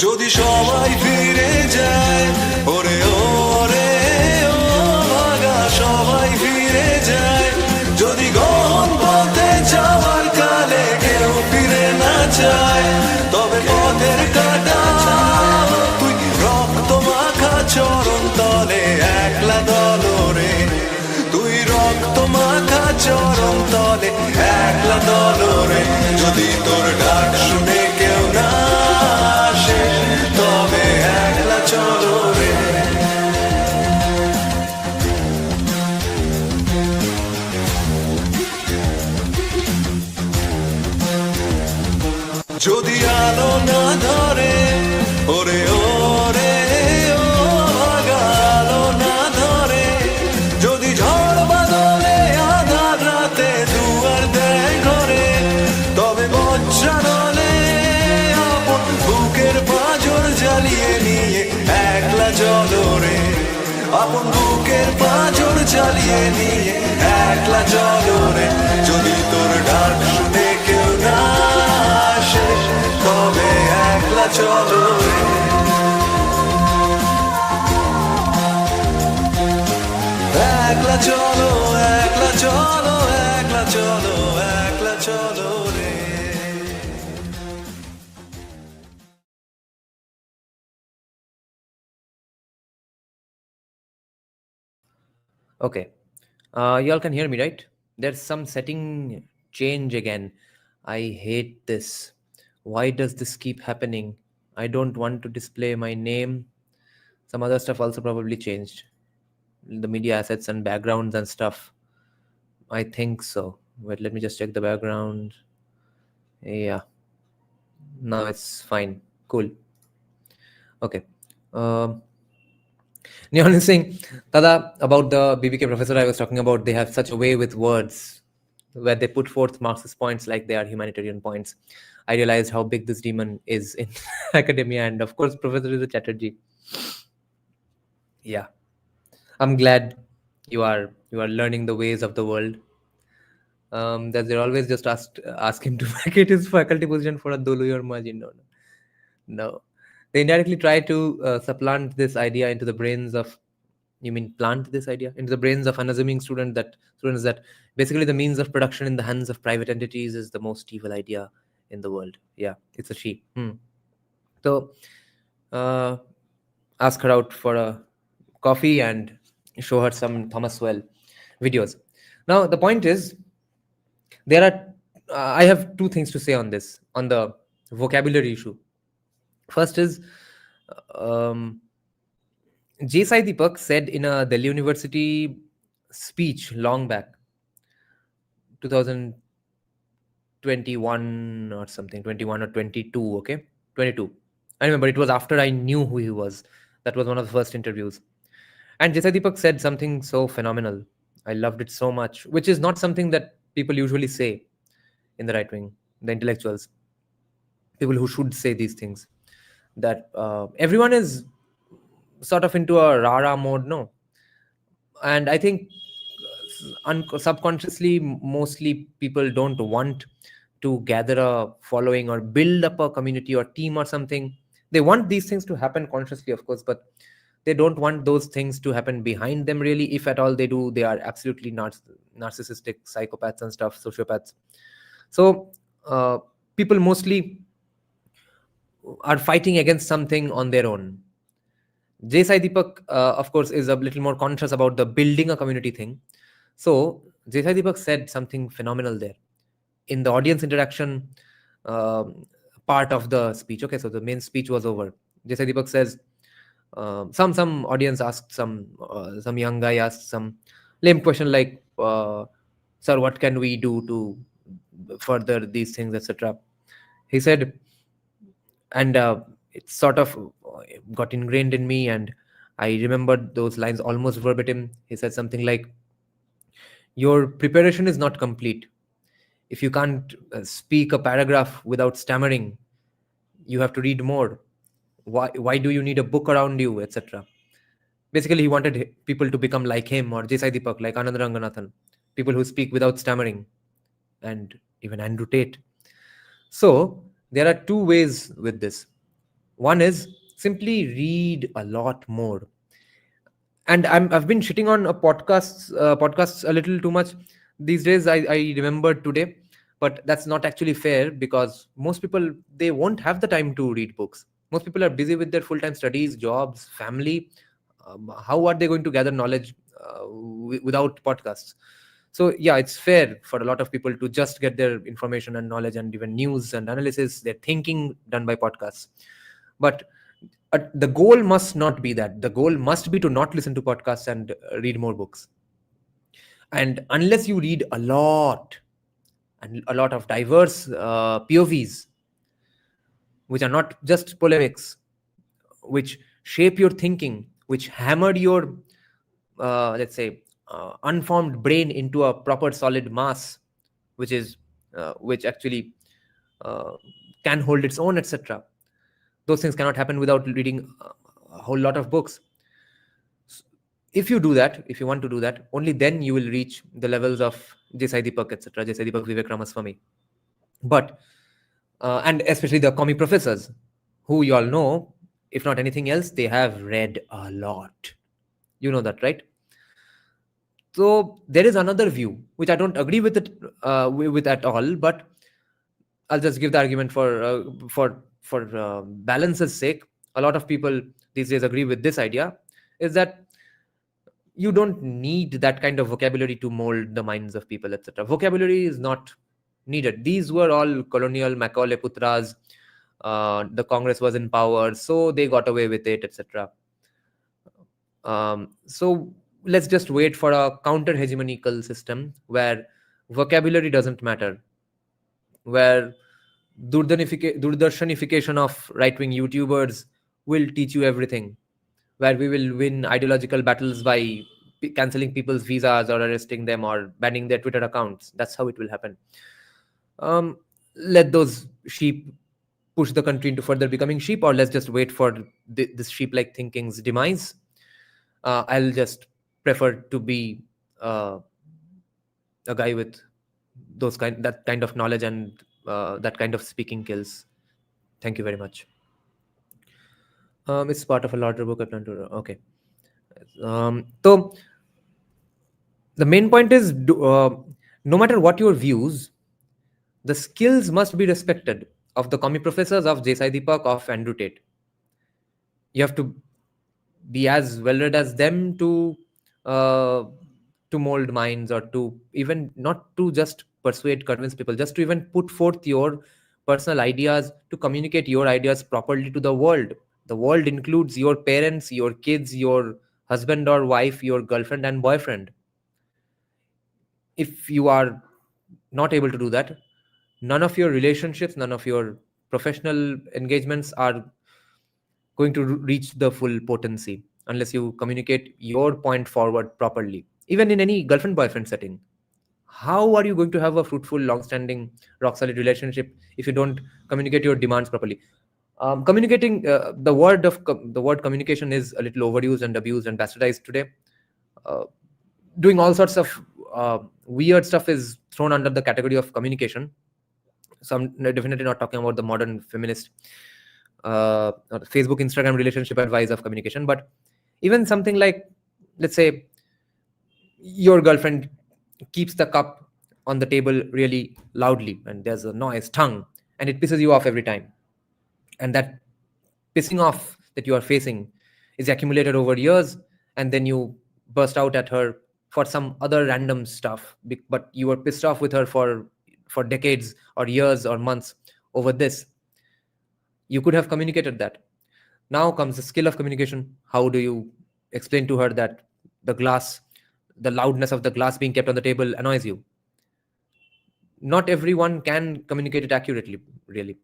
যদি সবাই ফিরে যায়, ওরে ওরে ও ভাগা সবাই ফিরে যায়, যদি গহন পথে যাওয়ার কালে কেউ ফিরে না যায়, তবে পথের কাটা তুই রক্ত মাখা চরণ তলে একলা দলরে, তুই রক্ত মাখা চরণ তলে একলা দলরে, যদি তোর ডাক শুনে কেউ না আসে তবে একলা চলো রে। যদি আলো না ধরে, ওরে ওরে ও ভাগা আলো না ধরে, যদি ঝড় বাদলে আধার রাতে দুয়ার দেয় ঘরে, তবে বজ্রানলে আপন বুকের পাঁজর জ্বালিয়ে নিয়ে একলা চলো রে, আপন বুকের পাঁজর জ্বালিয়ে নিয়ে একলা চলো রে, যদি তোর ডাক শুনে কেউ না আসে তবে একলা চলো রে। একলা চলো, একলা চলো, একলা চলো, একলা চলো রে। Okay. Y'all can hear me, right? There's some setting change again. I hate this. Why does this keep happening? I don't want to display my name. Some other stuff also probably changed. The media assets and backgrounds and stuff. I think so. Wait, let me just check the background. Yeah. No, it's fine. Cool. Okay. Neon is saying, Tada, about the BBK professor I was talking about, they have such a way with words where they put forth Marxist points like they are humanitarian points. I realized how big this demon is in academia, and of course, Professor is a Chatterjee. Yeah. I'm glad you are learning the ways of the world. That they're always just ask him to vacate his faculty position for a Dolu or margin. No. They indirectly try to supplant this idea into the brains of, you mean plant this idea into the brains of unassuming students that basically the means of production in the hands of private entities is the most evil idea in the world. Yeah, it's a she. So ask her out for a coffee and show her some Thomas Well videos. Now the point is, there are I have two things to say on this, on the vocabulary issue. First is, J. Sai Deepak said in a Delhi University speech long back, 2021 or something, 21 or 22, okay? 22. I remember it was after I knew who he was. That was one of the first interviews. And J. Sai Deepak said something so phenomenal. I loved it so much, which is not something that people usually say in the right wing, the intellectuals, people who should say these things. That everyone is sort of into a rah-rah mode, no? And I think subconsciously, mostly people don't want to gather a following or build up a community or team or something. They want these things to happen consciously, of course, but they don't want those things to happen behind them, really. If at all they do, they are absolutely narcissistic psychopaths and stuff, sociopaths. So people mostly are fighting against something on their own. J. Sai Deepak, of course, is a little more conscious about the building a community thing. So J. Sai Deepak said something phenomenal there in the audience interaction part of the speech. Okay, so the main speech was over. J. Sai Deepak says, some audience asked, some young guy asked some lame question like, sir, what can we do to further these things, etc. He said, and it sort of got ingrained in me, and I remembered those lines almost verbatim. He said something like, your preparation is not complete. If you can't speak a paragraph without stammering, you have to read more. Why do you need a book around you, etc. Basically, he wanted people to become like him, or J. Sai Deepak, like Anand Ranganathan, people who speak without stammering, and even Andrew Tate. So there are two ways with this. One is simply read a lot more. And I've been shitting on podcasts a little too much these days. I remembered today, but that's not actually fair, because most people, they won't have the time to read books. Most people are busy with their full-time studies, jobs, family. How are they going to gather knowledge without podcasts? So yeah, it's fair for a lot of people to just get their information and knowledge and even news and analysis, their thinking, done by podcasts. But the goal must not be that. The goal must be to not listen to podcasts and read more books. And unless you read a lot, and a lot of diverse POVs, which are not just polemics, which shape your thinking, which hammer your, let's say, unformed brain into a proper solid mass, which actually uh, can hold its own, etc. Those things cannot happen without reading a whole lot of books. If you do that, if you want to do that, only then you will reach the levels of Desai Deepak, etc., Desai Deepak, Vivek Ramaswamy. But and especially the commie professors, who you all know, if not anything else, they have read a lot. You know that, right? So there is another view which I don't agree with it with at all, but I'll just give the argument for balance's sake. A lot of people these days agree with this idea, is that you don't need that kind of vocabulary to mold the minds of people, etc. Vocabulary is not needed. These were all colonial Macaulay Putras. The Congress was in power, so they got away with it, etc. So let's just wait for a counter hegemonical system where vocabulary doesn't matter, where Durdarshanification of right-wing YouTubers will teach you everything, where we will win ideological battles by canceling people's visas or arresting them or banning their Twitter accounts. That's how it will happen. Let those sheep push the country into further becoming sheep, or let's just wait for this sheep-like thinking's demise. I'll just prefer to be a guy with that kind of knowledge and that kind of speaking skills. Thank you very much. It's part of a larger book. Okay. So the main point is, no matter what your views, the skills must be respected of the commie professors, of Desai Deepak, of Andrew Tate. You have to be as well read as them to mold minds, or to even not to just persuade, convince people, just to even put forth your personal ideas, to communicate your ideas properly to the world. The world includes your parents, your kids, your husband or wife, your girlfriend and boyfriend. If you are not able to do that, none of your relationships, none of your professional engagements are going to reach the full potency unless you communicate your point forward properly. Even in any girlfriend boyfriend setting, how are you going to have a fruitful, long-standing, rock-solid relationship if you don't communicate your demands properly? Communicating, the word communication is a little overused and abused and bastardized today. Doing all sorts of weird stuff is thrown under the category of communication. So I'm definitely not talking about the modern feminist Facebook, Instagram relationship advice of communication, but even something like, let's say, your girlfriend keeps the cup on the table really loudly and there's a noise, tongue, and it pisses you off every time. And that pissing off that you are facing is accumulated over years, and then you burst out at her for some other random stuff, but you were pissed off with her for decades or years or months over this. You could have communicated that. Now comes the skill of communication. How do you explain to her that the loudness of the glass being kept on the table annoys you? Not everyone can communicate it accurately, really,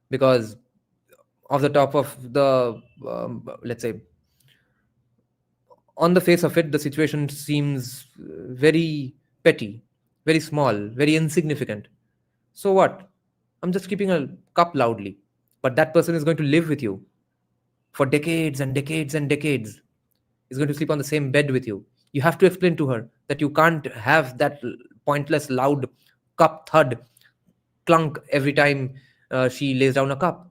because off the top of the, let's say, on the face of it, the situation seems very petty, very small, very insignificant. So what? I'm just keeping a cup loudly, but that person is going to live with you for decades and decades and decades. Is going to sleep on the same bed with you. You have to explain to her that you can't have that pointless, loud cup thud, clunk every time she lays down a cup.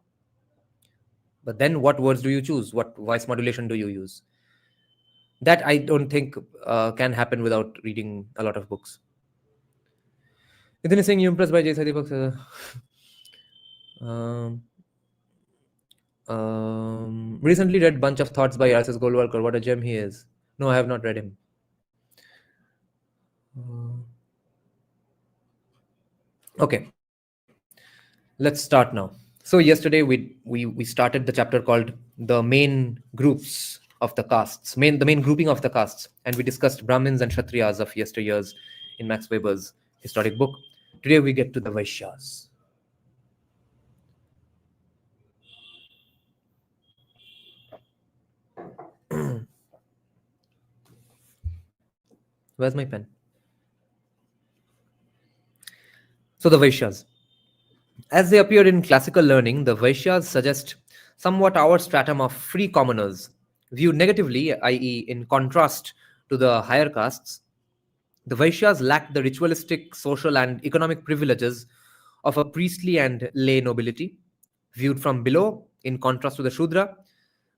But then what words do you choose? What voice modulation do you use? That I don't think can happen without reading a lot of books. Nitin is saying you impressed by Jay Deepak. Recently read bunch of thoughts by R.S. Golwalkar. What a gem he is. No, I have not read him. Okay, let's start now. So yesterday we started the chapter called the main groups of the castes, the main grouping of the castes, and we discussed Brahmins and Kshatriyas of yesteryears in Max Weber's historic book. Today we get to the Vaishyas. Where's my pen? So the Vaishyas. As they appear in classical learning, the Vaishyas suggest somewhat our stratum of free commoners, viewed negatively, i.e., in contrast to the higher castes. The Vaishyas lack the ritualistic, social, and economic privileges of a priestly and lay nobility. Viewed from below, in contrast to the Shudra,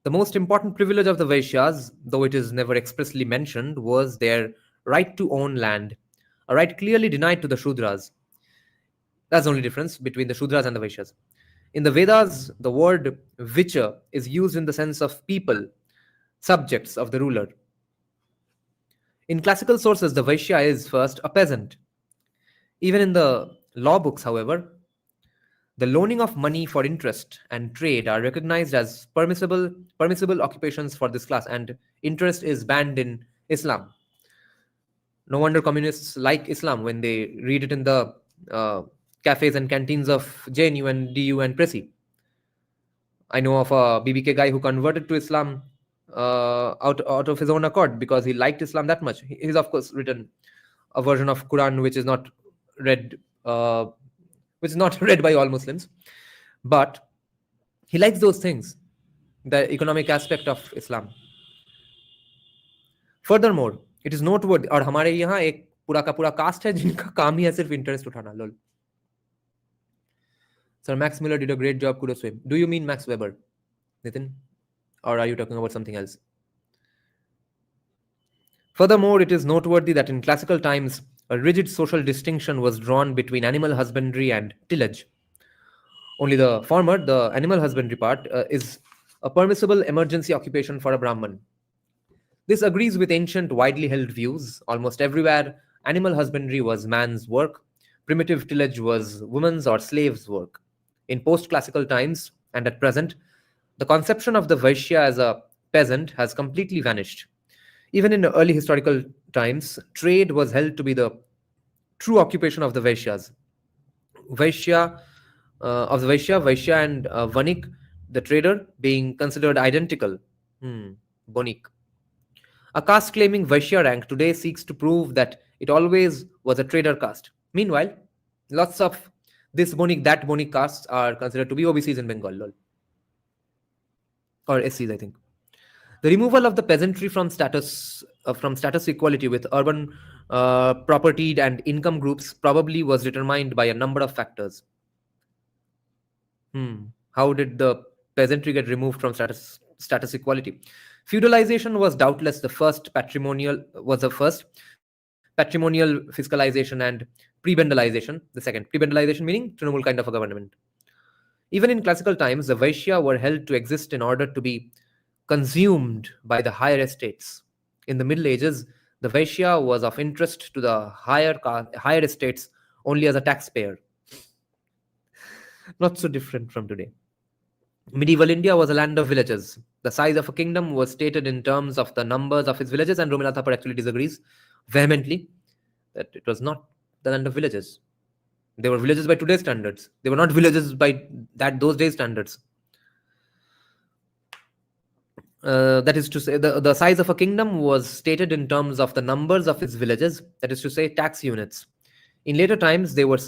the most important privilege of the Vaishyas, though it is never expressly mentioned, was their right to own land, a right clearly denied to the Shudras. That's the only difference between the Shudras and the Vaishyas. In the Vedas, the word Vicha is used in the sense of people, subjects of the ruler. In classical sources, the Vaishya is first a peasant. Even in the law books, however, the loaning of money for interest and trade are recognized as permissible occupations for this class, and interest is banned in Islam. No wonder communists like Islam when they read it in the cafes and canteens of JNU and DU and Presi. I know of a BBK guy who converted to Islam out of his own accord because he liked Islam that much. He's of course written a version of Quran which is not read by all Muslims, but he likes those things, the economic aspect of Islam. Furthermore, it is noteworthy, और हमारे यहाँ एक पूरा का पूरा cast है जिनका काम ही है सिर्फ इंटरेस्ट उठाना. लोल. Sir, Max Miller did a great job. Kudos to him. Do you mean Max Weber, Nitin? Or are you talking about something else? Furthermore, it is noteworthy that in classical times, a rigid social distinction was drawn between animal husbandry and tillage. Only the former, the animal husbandry part, is a permissible emergency occupation for a Brahman. This agrees with ancient widely held views. Almost everywhere, animal husbandry was man's work. Primitive tillage was women's or slaves' work. In post-classical times and at present, the conception of the Vaishya as a peasant has completely vanished. Even in early historical times, trade was held to be the true occupation of the Vaishyas. Vaishya and Vanik, the trader, being considered identical. Bonik. A caste claiming Vaishya rank today seeks to prove that it always was a trader caste. Meanwhile, lots of this Bonik, that Bonik castes are considered to be OBCs in Bengal. Lol. Or SCs, I think. The removal of the peasantry from status equality with urban propertied and income groups probably was determined by a number of factors. How did the peasantry get removed from status equality? Feudalization was doubtless the first patrimonial fiscalization and prebendalization, the second. Prebendalization meaning Trinamool kind of a government. Even in classical times, the Vaishya were held to exist in order to be consumed by the higher estates. In the Middle Ages, the Vaishya was of interest to the higher estates only as a taxpayer. Not so different from today. Medieval India was a land of villages. The size of a kingdom was stated in terms of the numbers of its villages, and Rominath Thapar actually disagrees vehemently that it was not the land of villages. They were villages by today's standards. They were not villages by those days' standards. That is to say, the size of a kingdom was stated in terms of the numbers of its villages, that is to say, tax units. In later times, they were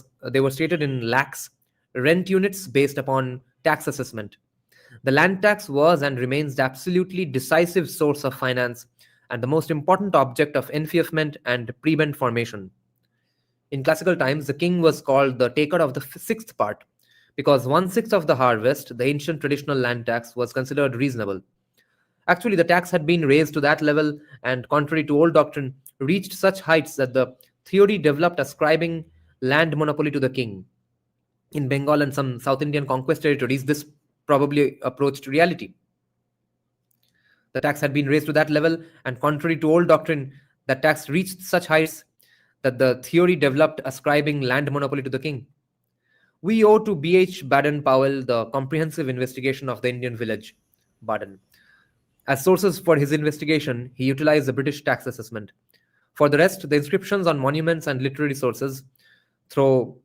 stated in lakhs, rent units based upon tax assessment. The land tax was and remains the absolutely decisive source of finance and the most important object of enfeoffment and prebend formation. In classical times, the king was called the taker of the sixth part, because 1/6 of the harvest, the ancient traditional land tax, was considered reasonable. Actually, the tax had been raised to that level and, contrary to old doctrine, reached such heights that the theory developed ascribing land monopoly to the king. In Bengal and some South Indian conquest territories, this probably approached reality. The tax had been raised to that level, and contrary to old doctrine, that tax reached such heights that the theory developed ascribing land monopoly to the king. We owe to B.H. Baden-Powell the comprehensive investigation of the Indian village, Baden. As sources for his investigation, he utilized the British tax assessment. For the rest, the inscriptions on monuments and literary sources throw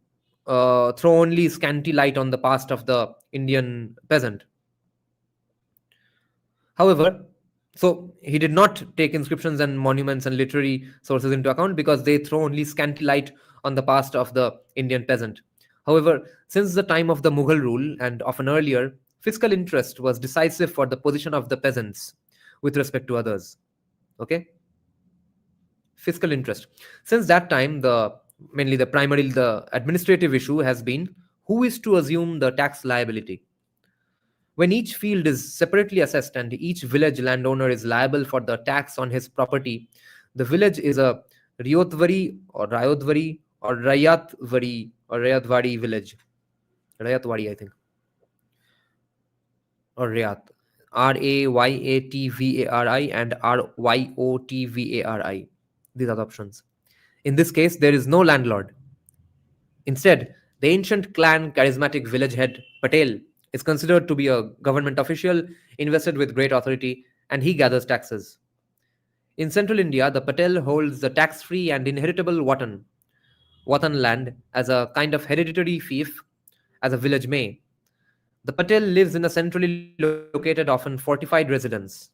only scanty light on the past of the Indian peasant. However, so he did not take inscriptions and monuments and literary sources into account because they throw only scanty light on the past of the Indian peasant. However, since the time of the Mughal rule and often earlier, fiscal interest was decisive for the position of the peasants with respect to others. Okay? Fiscal interest. Since that time, the administrative issue has been who is to assume the tax liability. When each field is separately assessed and each village landowner is liable for the tax on his property, the village is a Rayotvari or Rayodvari or Rayatwadi village. Rayatwadi, I think. Or Rayat. Rayatvari and Ryotvari. These are the options. In this case, there is no landlord. Instead, the ancient clan charismatic village head, Patel, is considered to be a government official invested with great authority, and he gathers taxes. In central India, the Patel holds the tax-free and inheritable Watan land as a kind of hereditary fief, as a village may. The Patel lives in a centrally located, often fortified residence.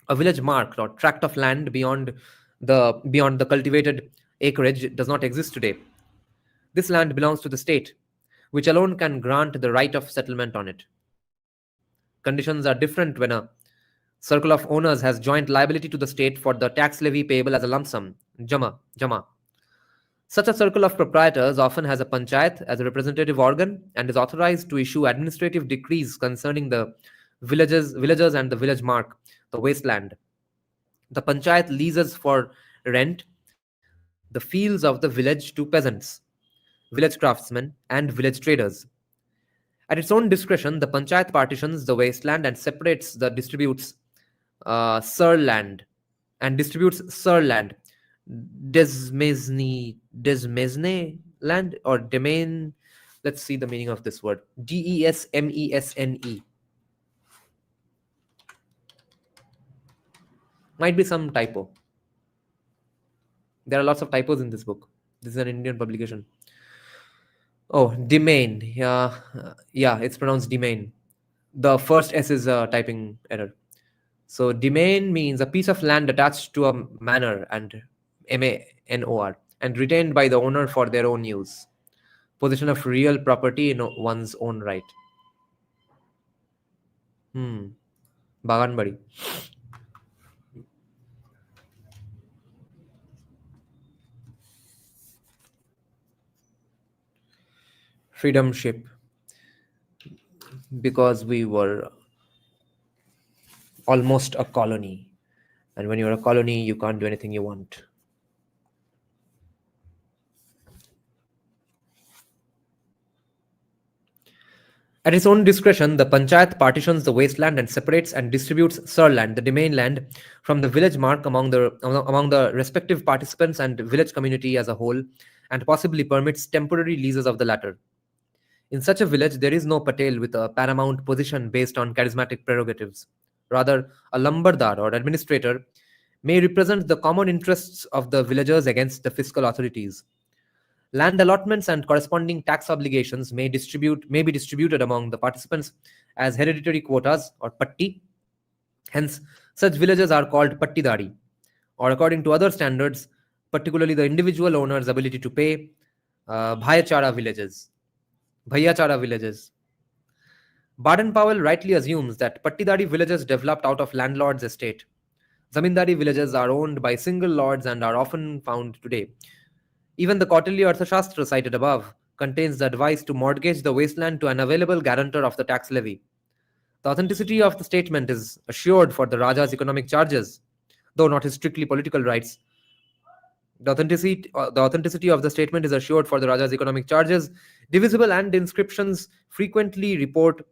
A village mark or tract of land beyond the cultivated acreage does not exist today. This land belongs to the state, which alone can grant the right of settlement on it. Conditions are different when a circle of owners has joint liability to the state for the tax levy payable as a lump sum, jama. Such a circle of proprietors often has a panchayat as a representative organ and is authorized to issue administrative decrees concerning the villagers and the village mark, the wasteland. The panchayat leases for rent the fields of the village to peasants, village craftsmen, and village traders. At its own discretion, the panchayat partitions the wasteland and distributes Sir land, Desmesne land or domain. Let's see the meaning of this word. Desmesne. Might be some typo. There are lots of typos in this book. This is an Indian publication. Oh, domain. Yeah, it's pronounced domain. The first S is a typing error. So domain means a piece of land attached to a manor and manor and retained by the owner for their own use. Possession of real property in one's own right. Baganbari. Freedom ship. Because we were almost a colony. And when you're a colony, you can't do anything you want. At its own discretion, the panchayat partitions the wasteland and separates and distributes Sir land, the domain land, from the village mark among the respective participants and village community as a whole, and possibly permits temporary leases of the latter. In such a village, there is no Patel with a paramount position based on charismatic prerogatives. Rather, a lumbardar or administrator may represent the common interests of the villagers against the fiscal authorities. Land allotments and corresponding tax obligations may be distributed among the participants as hereditary quotas or patti. Hence, such villages are called pattidari, or according to other standards, particularly the individual owner's ability to pay, bhayachara villages. Baden-Powell rightly assumes that pattidari villages developed out of landlord's estate. Zamindari villages are owned by single lords and are often found today. Even the Kautilya Arthashastra cited above contains the advice to mortgage the wasteland to an available guarantor of the tax levy. The authenticity of the statement is assured for the Raja's economic charges, though not his strictly political rights. The authenticity of the statement is assured for the Raja's economic charges, divisible, and inscriptions frequently report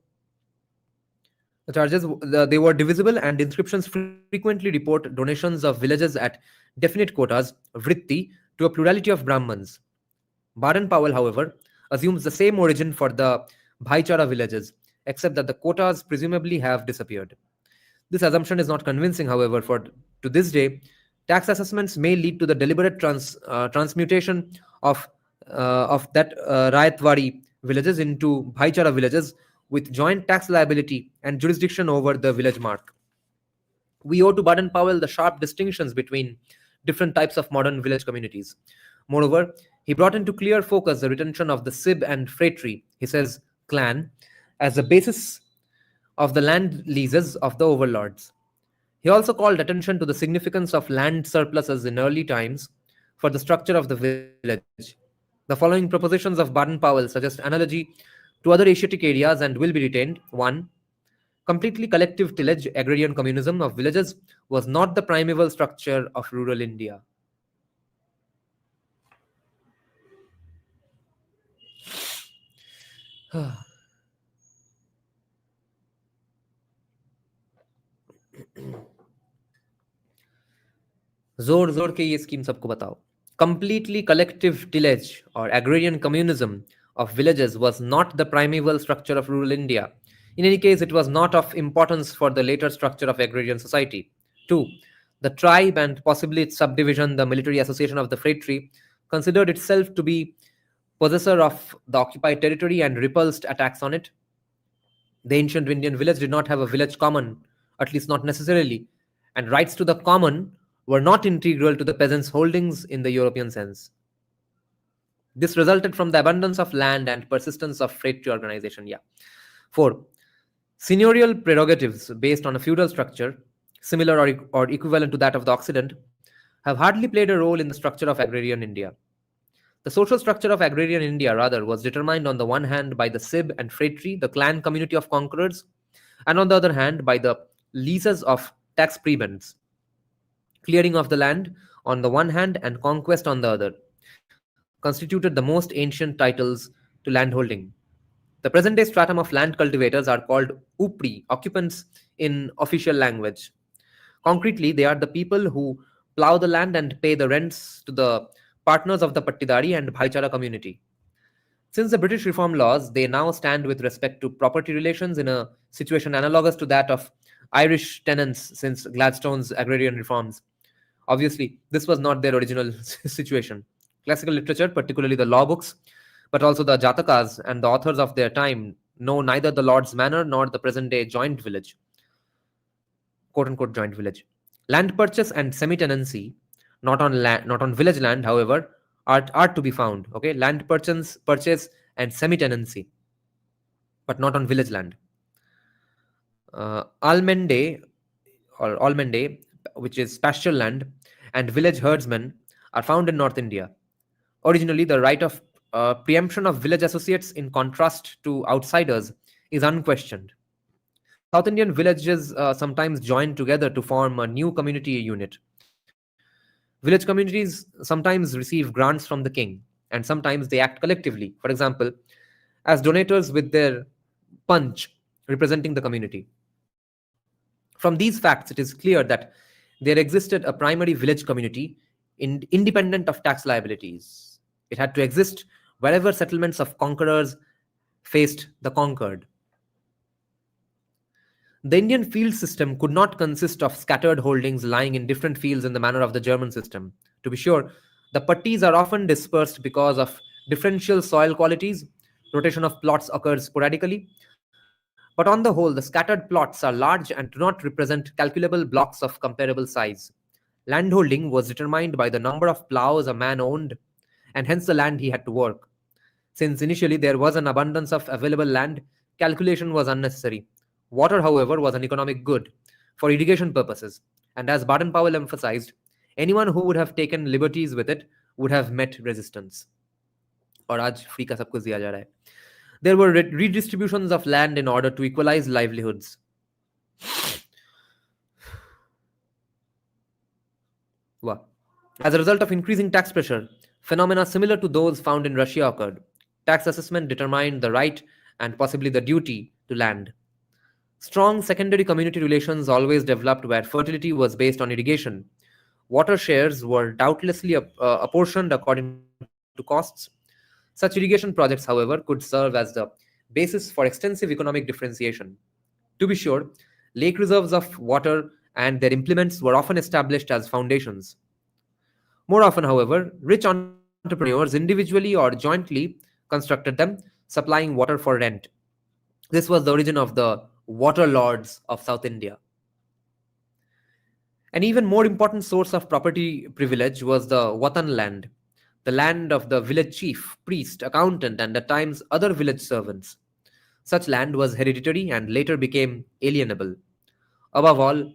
the charges. They were divisible, and inscriptions frequently report donations of villages at definite quotas, vritti, to a plurality of Brahmins. Baden-Powell, however, assumes the same origin for the Bhaichara villages, except that the quotas presumably have disappeared. This assumption is not convincing, however, for to this day, tax assessments may lead to the deliberate transmutation of that Rayatwadi villages into Bhaichara villages with joint tax liability and jurisdiction over the village mark. We owe to Baden-Powell the sharp distinctions between different types of modern village communities. Moreover, he brought into clear focus the retention of the sib and phratry, he says, clan, as the basis of the land leases of the overlords. He also called attention to the significance of land surpluses in early times for the structure of the village. The following propositions of Baden-Powell suggest analogy to other Asiatic areas and will be retained. 1. Completely collective tillage, agrarian communism of villages was not the primeval structure of rural India. जोर जोर के ये scheme सबको बताओ. Completely collective tillage or agrarian communism of villages was not the primeval structure of rural India. In any case, it was not of importance for the later structure of agrarian society. 2. The tribe and possibly its subdivision, the military association of the phratry, considered itself to be possessor of the occupied territory and repulsed attacks on it. The ancient Indian village did not have a village common, at least not necessarily, and rights to the common were not integral to the peasants' holdings in the European sense. This resulted from the abundance of land and persistence of phratry organization. 4. Seigneurial prerogatives based on a feudal structure, similar or equivalent to that of the Occident, have hardly played a role in the structure of agrarian India. The social structure of agrarian India, rather, was determined on the one hand by the sib and phratry, the clan community of conquerors, and on the other hand by the leases of tax prebends. Clearing of the land on the one hand and conquest on the other constituted the most ancient titles to landholding. The present-day stratum of land cultivators are called upri, occupants in official language. Concretely, they are the people who plough the land and pay the rents to the partners of the Pattidari and Bhaichara community. Since the British reform laws, they now stand with respect to property relations in a situation analogous to that of Irish tenants since Gladstone's agrarian reforms. Obviously, this was not their original situation. Classical literature, particularly the law books, but also the Jatakas and the authors of their time, know neither the Lord's Manor nor the present-day joint village, quote-unquote joint village. Land purchase and semi-tenancy, not on village land, however, are to be found. Okay, land purchase and semi-tenancy, but not on village land. Almende, which is pasture land, and village herdsmen are found in North India. Originally, the right of preemption of village associates, in contrast to outsiders, is unquestioned. South Indian villages sometimes join together to form a new community unit. Village communities sometimes receive grants from the king, and sometimes they act collectively, for example, as donators with their punch representing the community. From these facts, it is clear that there existed a primary village community independent of tax liabilities. It had to exist wherever settlements of conquerors faced the conquered. The Indian field system could not consist of scattered holdings lying in different fields in the manner of the German system. To be sure, the pattis are often dispersed because of differential soil qualities. Rotation of plots occurs sporadically. But on the whole, the scattered plots are large and do not represent calculable blocks of comparable size. Landholding was determined by the number of ploughs a man owned, and hence the land he had to work. Since initially there was an abundance of available land, calculation was unnecessary. Water, however, was an economic good for irrigation purposes, and as Baden-Powell emphasized, anyone who would have taken liberties with it would have met resistance. और आज free का सब कुछ दिया जा रहा है. There were redistributions of land in order to equalize livelihoods. Wow. As a result of increasing tax pressure, phenomena similar to those found in Russia occurred. Tax assessment determined the right and possibly the duty to land. Strong secondary community relations always developed where fertility was based on irrigation. Water shares were doubtlessly apportioned according to costs. Such irrigation projects, however, could serve as the basis for extensive economic differentiation. To be sure, lake reserves of water and their implements were often established as foundations. More often, however, rich entrepreneurs individually or jointly constructed them, supplying water for rent. This was the origin of the water lords of South India. An even more important source of property privilege was the Watan land, the land of the village chief, priest, accountant, and at times other village servants. Such land was hereditary and later became alienable. Above all,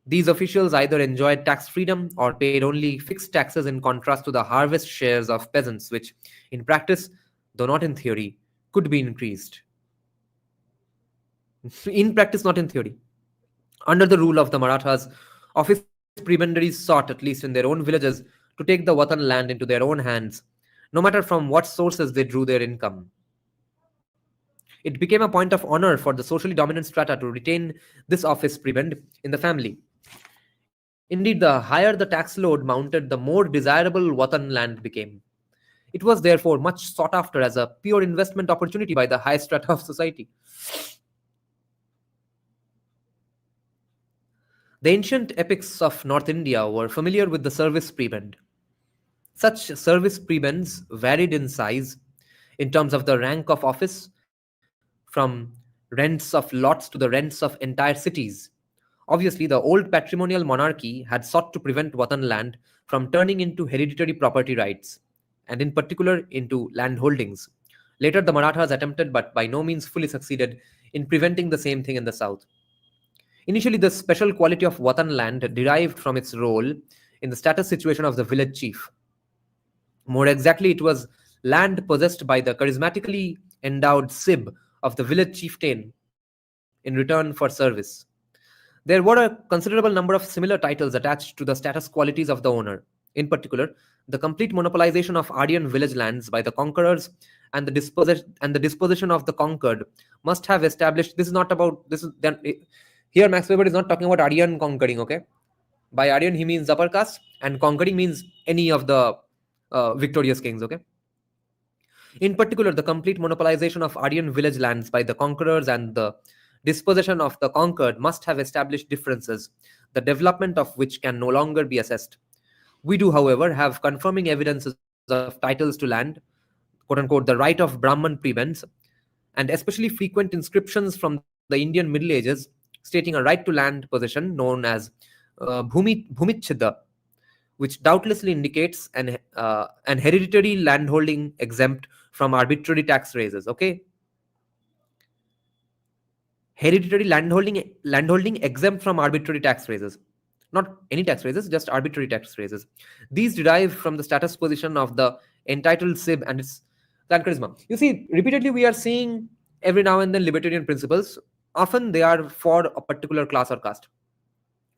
these officials either enjoyed tax freedom or paid only fixed taxes in contrast to the harvest shares of peasants, which, in practice, though not in theory, could be increased. In practice, not in theory. Under the rule of the Marathas, office prebendaries sought, at least in their own villages, to take the Watan land into their own hands, no matter from what sources they drew their income. It became a point of honor for the socially dominant strata to retain this office prebend in the family. Indeed, the higher the tax load mounted, the more desirable Watan land became. It was therefore much sought after as a pure investment opportunity by the high strata of society. The ancient epics of North India were familiar with the service prebend. Such service prebends varied in size in terms of the rank of office, from rents of lots to the rents of entire cities. Obviously, the old patrimonial monarchy had sought to prevent Watan land from turning into hereditary property rights, and in particular into land holdings. Later, the Marathas attempted, but by no means fully succeeded, in preventing the same thing in the south. Initially, the special quality of Watan land derived from its role in the status situation of the village chief. More exactly, it was land possessed by the charismatically endowed Sib of the village chieftain in return for service. There were a considerable number of similar titles attached to the status qualities of the owner. In particular, the complete monopolization of Aryan village lands by the conquerors and the disposition of the conquered must have established. This is not about this. Here, Max Weber is not talking about Aryan conquering. Okay, by Aryan he means upper caste, and conquering means any of the victorious kings. Okay. In particular, the complete monopolization of Aryan village lands by the conquerors and the dispossession of the conquered must have established differences, the development of which can no longer be assessed. We do, however, have confirming evidences of titles to land, quote unquote, the right of Brahman prebends, and especially frequent inscriptions from the Indian Middle Ages stating a right to land possession known as Bhumichhida, which doubtlessly indicates an hereditary landholding exempt from arbitrary tax raises. Okay, hereditary landholding exempt from arbitrary tax raises, not any tax raises, just arbitrary tax raises. These derive from the status position of the entitled Sib and its clan charisma. You see, repeatedly we are seeing every now and then libertarian principles. Often they are for a particular class or caste,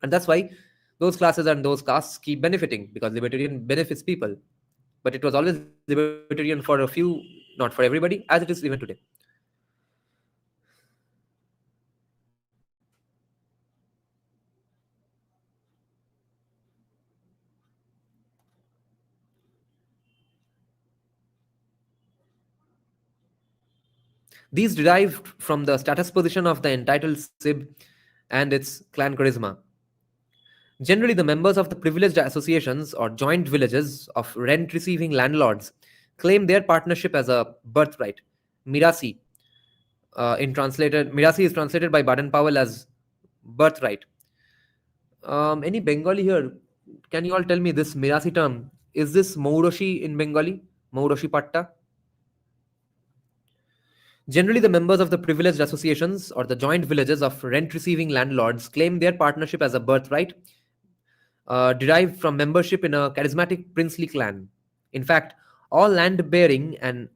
and that's why those classes and those castes keep benefiting, because libertarian benefits people. But it was always libertarian for a few, not for everybody, as it is even today. These derived from the status position of the entitled Sib and its clan charisma. Generally, the members of the privileged associations or joint villages of rent receiving landlords claim their partnership as a birthright. Mirasi, Mirasi is translated by Baden Powell as birthright. Any Bengali here? Can you all tell me this Mirasi term? Is this Mouroshi in Bengali? Mouroshi Patta? Generally, the members of the privileged associations or the joint villages of rent receiving landlords claim their partnership as a birthright derived from membership in a charismatic princely clan. In fact, All land bearing and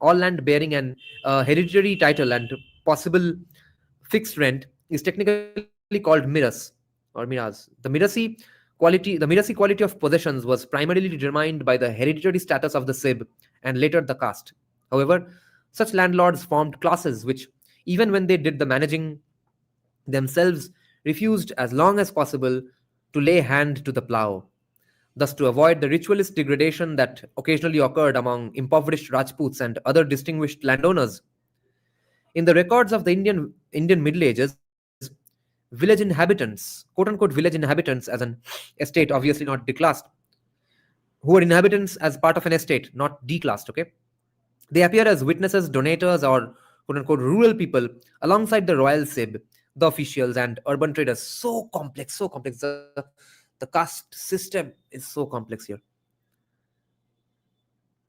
hereditary title and possible fixed rent is technically called miras. The miracy quality of possessions was primarily determined by the hereditary status of the sib and later the caste. However, such landlords formed classes which, even when they did the managing themselves, refused as long as possible to lay hand to the plough. Thus, to avoid the ritualist degradation that occasionally occurred among impoverished Rajputs and other distinguished landowners. In the records of the Indian Middle Ages, village inhabitants, quote unquote village inhabitants, as an estate, obviously not declassed, who were inhabitants as part of an estate, not declassed, okay? They appear as witnesses, donators, or quote unquote rural people alongside the royal sib, the officials, and urban traders. So complex, so complex. The caste system is so complex here.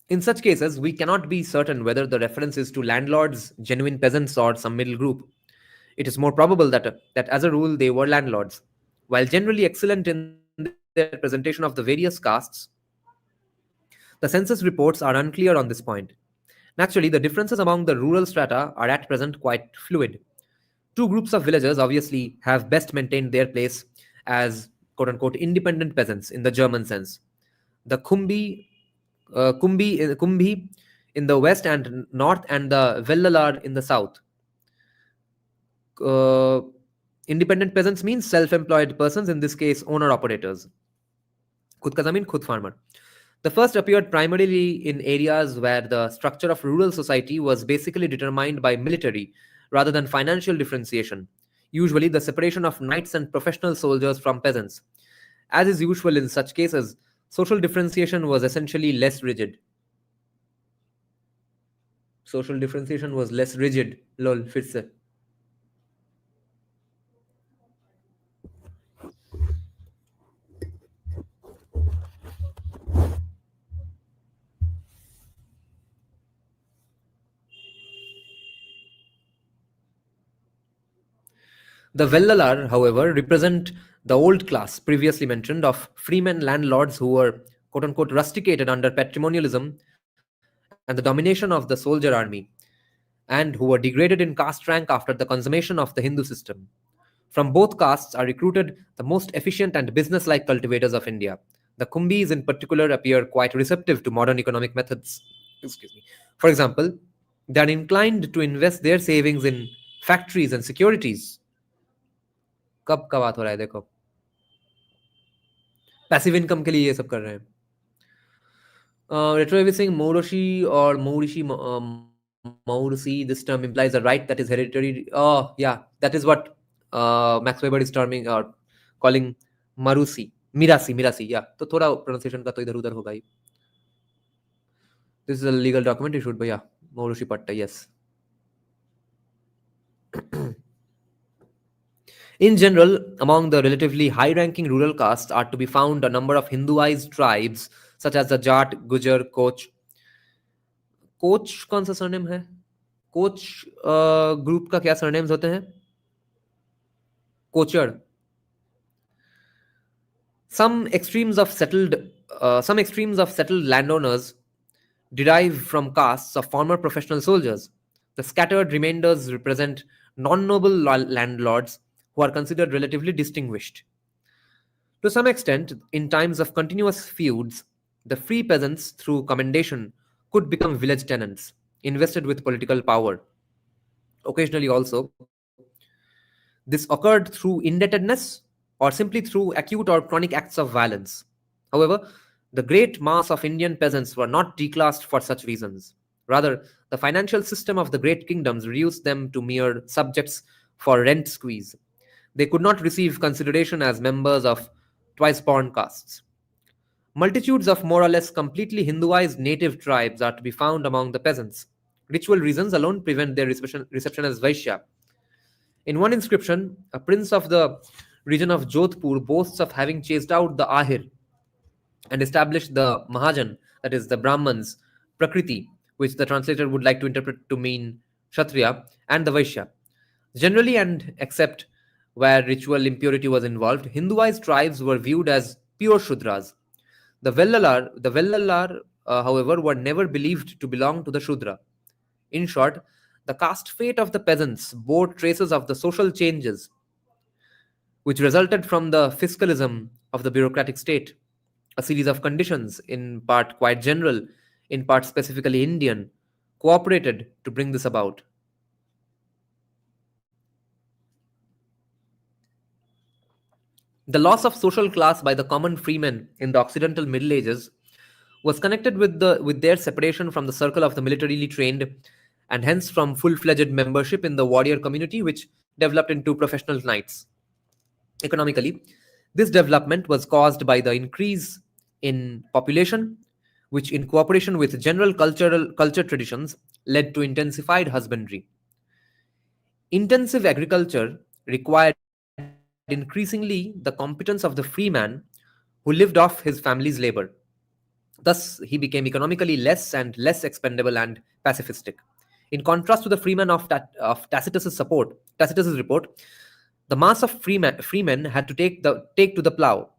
In such cases, we cannot be certain whether the reference is to landlords, genuine peasants, or some middle group. It is more probable that as a rule they were landlords. While generally excellent in their presentation of the various castes, the census reports are unclear on this point. Naturally, the differences among the rural strata are at present quite fluid. Two groups of villagers obviously have best maintained their place as quote unquote independent peasants in the German sense. The Kumbhi in the west and north, and the Vellalar in the south. Uh, Independent peasants means self-employed persons, in this case owner-operators. Khud ka zameen, khud farmer. The first appeared primarily in areas where the structure of rural society was basically determined by military rather than financial differentiation, usually the separation of knights and professional soldiers from peasants. As is usual in such cases, social differentiation was essentially less rigid. Social differentiation was less rigid. Lol, फिर से. The Vellalar, however, represent the old class previously mentioned of freemen landlords who were quote unquote rusticated under patrimonialism and the domination of the soldier army, and who were degraded in caste rank after the consummation of the Hindu system. From both castes are recruited the most efficient and business-like cultivators of India. The Kumbis in particular appear quite receptive to modern economic methods. Excuse me. For example, they are inclined to invest their savings in factories and securities. कब का बात हो रहा है देखो, passive income के लिए ये सब कर रहे हैं. Retrovising Moroshi or Maurisi, this term implies a right that is hereditary. Oh, yeah, that is what Max Weber is terming or calling Marusi. Mirasi, yeah. तो थोड़ा pronunciation का तो इधर उधर होगा ही. This is a legal document issued by, yeah, Moroshi Patta, yes. In general, among the relatively high-ranking rural castes are to be found a number of Hinduized tribes such as the Jat, Gujar, Koch. Coach कौन सा surname है? Coach group का क्या surnames होते हैं? Kochhar. Some extremes of settled landowners derive from castes of former professional soldiers. The scattered remainders represent non-noble landlords who are considered relatively distinguished. To some extent, in times of continuous feuds, the free peasants, through commendation, could become village tenants, invested with political power. Occasionally also, this occurred through indebtedness or simply through acute or chronic acts of violence. However, the great mass of Indian peasants were not declassed for such reasons. Rather, the financial system of the great kingdoms reduced them to mere subjects for rent squeeze. They could not receive consideration as members of twice-born castes. Multitudes of more or less completely Hinduized native tribes are to be found among the peasants. Ritual reasons alone prevent their reception as Vaishya. In one inscription, a prince of the region of Jodhpur boasts of having chased out the Ahir and established the Mahajan, that is the Brahmans, Prakriti, which the translator would like to interpret to mean Kshatriya, and the Vaishya. Generally, and except where ritual impurity was involved, Hinduized tribes were viewed as pure Shudras. The Vellalar however, were never believed to belong to the Shudra. In short, the caste fate of the peasants bore traces of the social changes which resulted from the fiscalism of the bureaucratic state. A series of conditions, in part quite general, in part specifically Indian, cooperated to bring this about. The loss of social class by the common freemen in the Occidental Middle Ages was connected with their separation from the circle of the militarily trained and hence from full-fledged membership in the warrior community which developed into professional knights. Economically, this development was caused by the increase in population, which, in cooperation with general culture traditions, led to intensified husbandry. Intensive agriculture required increasingly the competence of the free man who lived off his family's labor. Thus, he became economically less and less expendable and pacifistic. In contrast to the freemen of Tacitus's report, the mass of freemen had to take to the plough.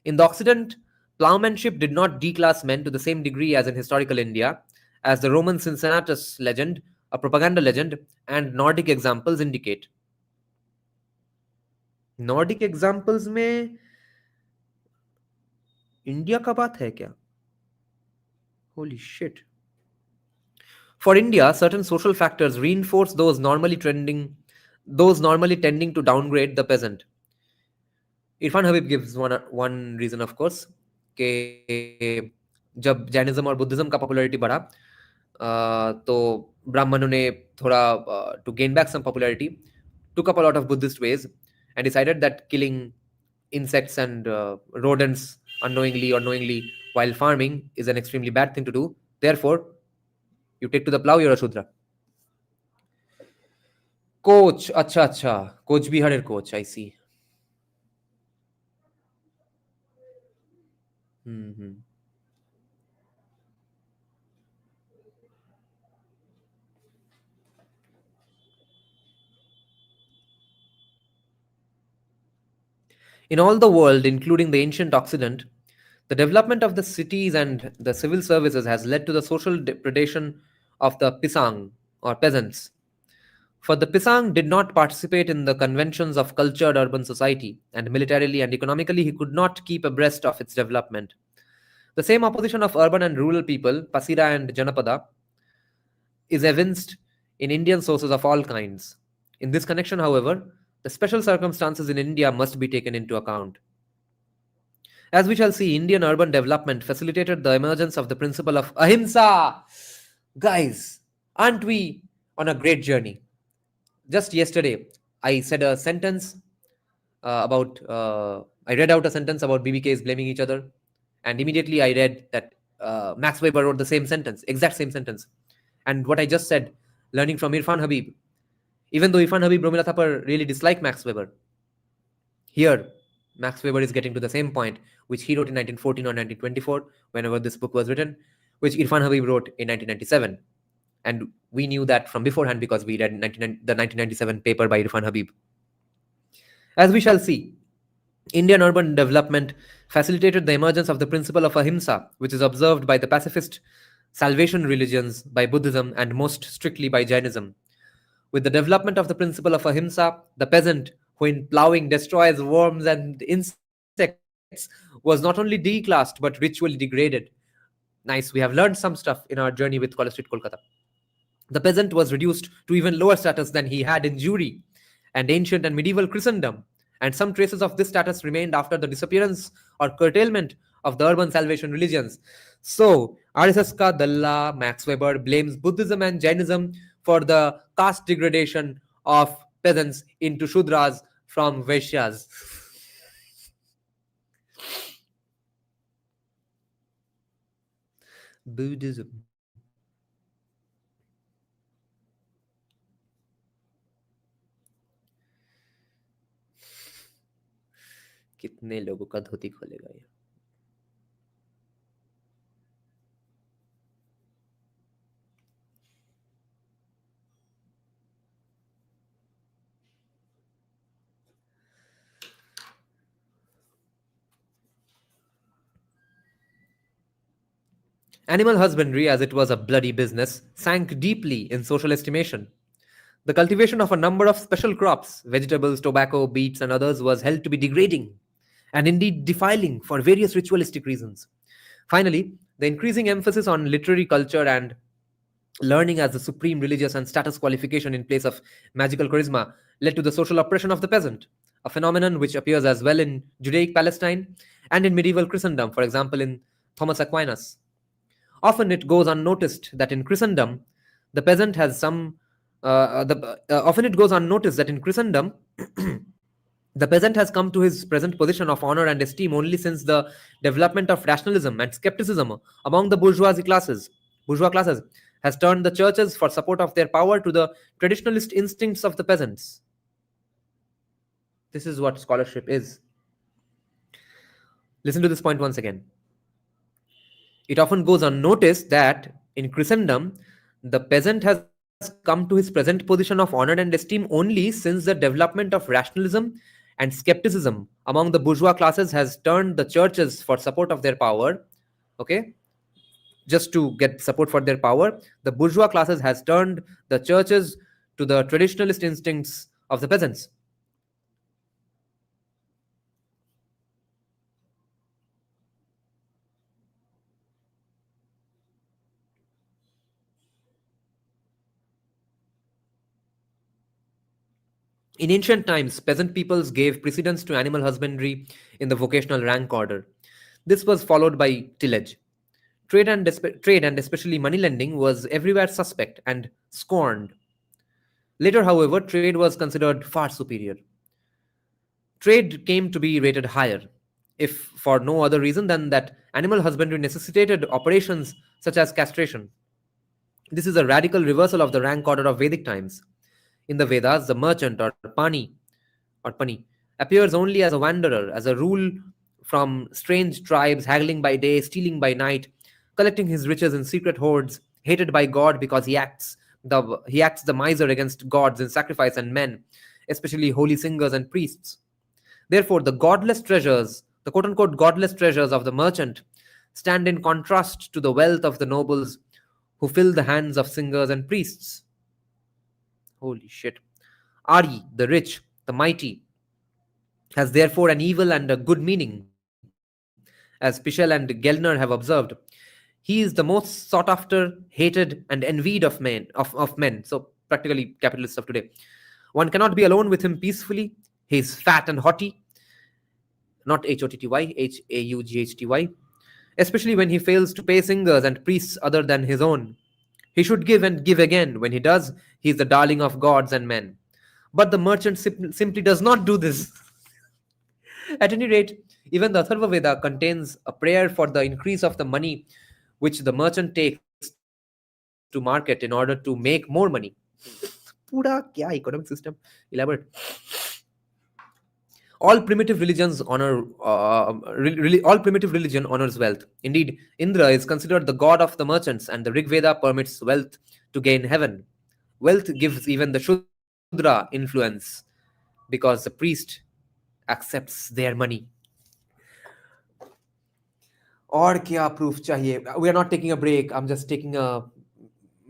In the Occident, plowmanship did not declass men to the same degree as in historical India, as the Roman Cincinnatus legend, a propaganda legend, and Nordic examples indicate. Nordic examples में India का बात है क्या? Holy shit. For India, certain social factors reinforce those normally tending to downgrade the peasant. Irfan Habib gives one reason, of course, कि जब Jainism और Buddhism का popularity बढ़ा तो ब्राह्मणों ने थोड़ा to gain back some popularity took up a lot of Buddhist ways and decided that killing insects and rodents unknowingly or knowingly while farming is an extremely bad thing to do. Therefore, you take to the plow, you're a Shudra. Coach, acha, Coach Biharer coach, I see. Mm-hmm. In all the world, including the ancient Occident, the development of the cities and the civil services has led to the social depredation of the Pisang or peasants. For the Pisang did not participate in the conventions of cultured urban society, and militarily and economically he could not keep abreast of its development. The same opposition of urban and rural people, Pasira and Janapada, is evinced in Indian sources of all kinds. In this connection, however, the special circumstances in India must be taken into account. As we shall see, Indian urban development facilitated the emergence of the principle of ahimsa. Guys, aren't we on a great journey? Just yesterday, I said a sentence I read out a sentence about BBKs blaming each other, and immediately I read that Max Weber wrote the same sentence, exact same sentence. And what I just said, learning from Irfan Habib, even though Irfan Habib, Romila Thapar really dislike Max Weber, here Max Weber is getting to the same point which he wrote in 1914 or 1924, whenever this book was written, which Irfan Habib wrote in 1997. And we knew that from beforehand because we read the 1997 paper by Irfan Habib. As we shall see, Indian urban development facilitated the emergence of the principle of ahimsa, which is observed by the pacifist salvation religions, by Buddhism, and most strictly by Jainism. With the development of the principle of ahimsa, the peasant who in ploughing destroys worms and insects was not only declassed but ritually degraded. Nice, we have learned some stuff in our journey with College Street, Kolkata. The peasant was reduced to even lower status than he had in Jewry and ancient and medieval Christendom, and some traces of this status remained after the disappearance or curtailment of the urban salvation religions. So, RSS ka Dalla Max Weber blames Buddhism and Jainism for the caste degradation of peasants into Shudras from Vaishyas. Buddhism. कितने लोगों का धोती खोलेगा ये? Animal husbandry, as it was a bloody business, sank deeply in social estimation. The cultivation of a number of special crops, vegetables, tobacco, beets, and others, was held to be degrading and indeed defiling for various ritualistic reasons. Finally, the increasing emphasis on literary culture and learning as the supreme religious and status qualification in place of magical charisma led to the social oppression of the peasant, a phenomenon which appears as well in Judaic Palestine and in medieval Christendom, for example, in Thomas Aquinas. Often it goes unnoticed that in Christendom, the peasant has some. Often it goes unnoticed that in Christendom, the peasant has come to his present position of honor and esteem only since the development of rationalism and skepticism among the bourgeois classes has turned the churches for support of their power to the traditionalist instincts of the peasants. This is what scholarship is. Listen to this point once again. It often goes unnoticed that in Christendom, the peasant has come to his present position of honor and esteem only since the development of rationalism and skepticism among the bourgeois classes has turned the churches for support of their power. Okay? Just to get support for their power, the bourgeois classes has turned the churches to the traditionalist instincts of the peasants. In ancient times, peasant peoples gave precedence to animal husbandry in the vocational rank order. This was followed by tillage. Trade and especially money lending was everywhere suspect and scorned. Later, however, trade was considered far superior. Trade came to be rated higher, if for no other reason than that animal husbandry necessitated operations such as castration. This is a radical reversal of the rank order of Vedic times. In the Vedas, the merchant or pani appears only as a wanderer, as a rule from strange tribes, haggling by day, stealing by night, collecting his riches in secret hoards, hated by God because he acts the miser against gods in sacrifice and men, especially holy singers and priests. Therefore, the quote unquote godless treasures of the merchant, stand in contrast to the wealth of the nobles who fill the hands of singers and priests. Holy shit. Ari, the rich, the mighty, has therefore an evil and a good meaning, as Pichel and Gellner have observed. He is the most sought after, hated, and envied of men. So practically capitalists of today. One cannot be alone with him peacefully. He is fat and haughty, not Hotty, Haughty, especially when he fails to pay singers and priests other than his own. He should give and give again. When he does, he is the darling of gods and men. But the merchant simply does not do this. At any rate, even the Atharva Veda contains a prayer for the increase of the money which the merchant takes to market in order to make more money. Pura kya economic system? Elaborate. All primitive religion honors wealth. Indeed, Indra is considered the god of the merchants, and the Rig Veda permits wealth to gain heaven. Wealth gives even the Shudra influence because the priest accepts their money. और क्या proof चाहिए? We are not taking a break. I'm just taking a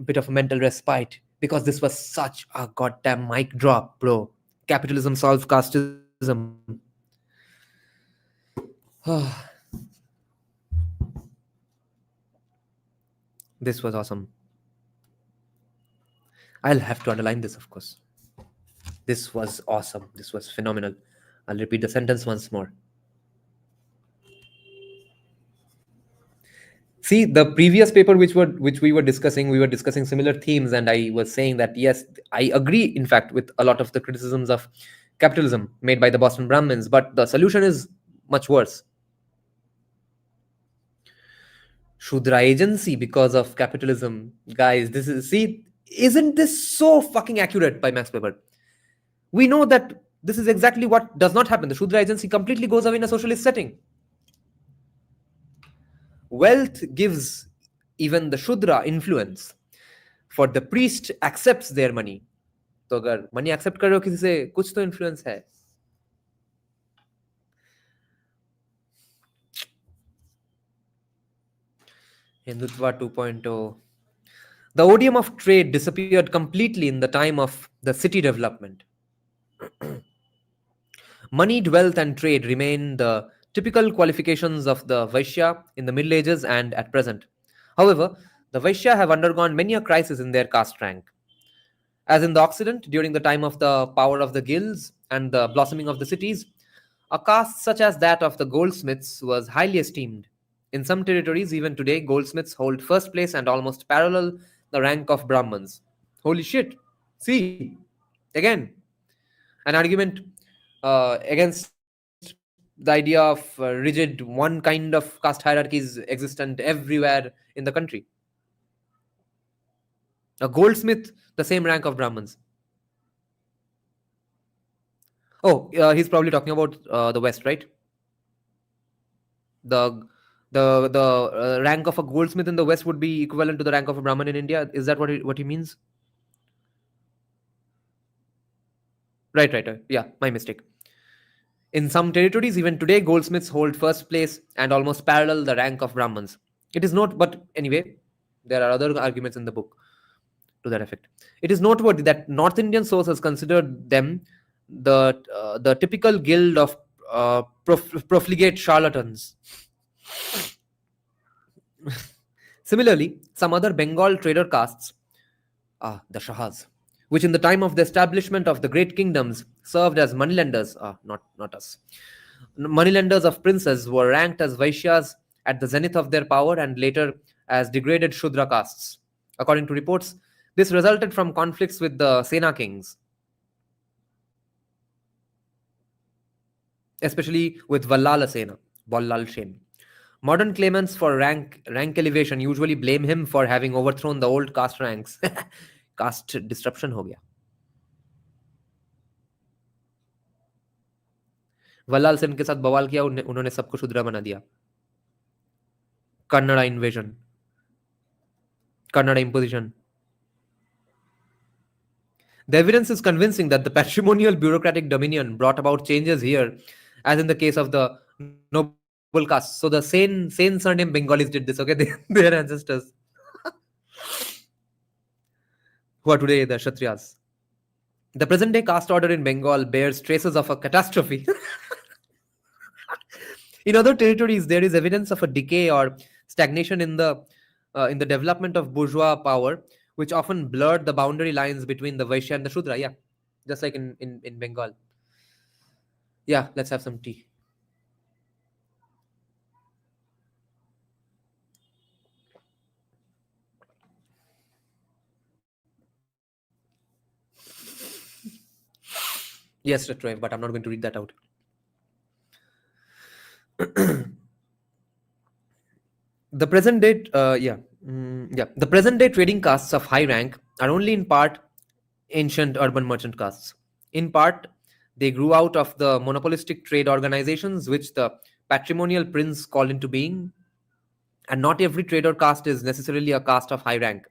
bit of a mental respite because this was such a goddamn mic drop, bro. Capitalism solves casteism. This was awesome. I'll have to underline this, of course. This was awesome. This was phenomenal. I'll repeat the sentence once more. See, the previous paper which we were discussing similar themes, and I was saying that yes, I agree, in fact, with a lot of the criticisms of capitalism made by the Boston Brahmins, but the solution is much worse. Shudra agency because of capitalism. Guys, isn't this so fucking accurate by Max Weber? We know that this is exactly what does not happen. The Shudra agency completely goes away in a socialist setting. Wealth gives even the Shudra influence, for the priest accepts their money. तो अगर money accept कर रहे हो किसी से, कुछ तो influence है. Hindutva 2.0. The odium of trade disappeared completely in the time of the city development. Moneyed wealth and trade remain the typical qualifications of the Vaishya in the Middle Ages and at present. However, the Vaishya have undergone many a crisis in their caste rank. As in the Occident, during the time of the power of the guilds and the blossoming of the cities, a caste such as that of the goldsmiths was highly esteemed. In some territories, even today, goldsmiths hold first place and almost parallel the rank of Brahmins. Holy shit! See, again, an argument against the idea of rigid one kind of caste hierarchies existent everywhere in the country. A goldsmith, the same rank of Brahmins. Oh, he's probably talking about the West, right? The the rank of a goldsmith in the West would be equivalent to the rank of a Brahmin in India. Is that what he means? Right. Yeah, my mistake. In some territories, even today, goldsmiths hold first place and almost parallel the rank of Brahmins. It is not, but anyway, there are other arguments in the book to that effect. It is noteworthy that North Indian sources considered them the typical guild of profligate charlatans. Similarly, some other Bengal trader castes, the Shahas, which in the time of the establishment of the great kingdoms served as moneylenders, not us, moneylenders of princes, were ranked as Vaishyas at the zenith of their power and later as degraded Shudra castes. According to reports, this resulted from conflicts with the Sena kings, especially with Vallala Sena, Ballal Sen. Modern claimants for rank elevation usually blame him for having overthrown the old caste ranks. Caste disruption हो गया. वल्लाल सेन के साथ बवाल किया, उन्होंने सबको शूद्र बना दिया. Kannada invasion, Kannada imposition. The evidence is convincing that the patrimonial bureaucratic dominion brought about changes here, as in the case of the noble caste. So the same surname Bengalis did this, okay? Their ancestors, who are today the Kshatriyas. The present day caste order in Bengal bears traces of a catastrophe. In other territories, there is evidence of a decay or stagnation in the development of bourgeois power, which often blurred the boundary lines between the Vaishya and the Shudra. Yeah, just like in Bengal. Yeah, let's have some tea. Yes, Retroev, but I'm not going to read that out. The present day, the present day trading castes of high rank are only in part ancient urban merchant castes. In part, they grew out of the monopolistic trade organizations which the patrimonial prince called into being. And not every trader caste is necessarily a caste of high rank.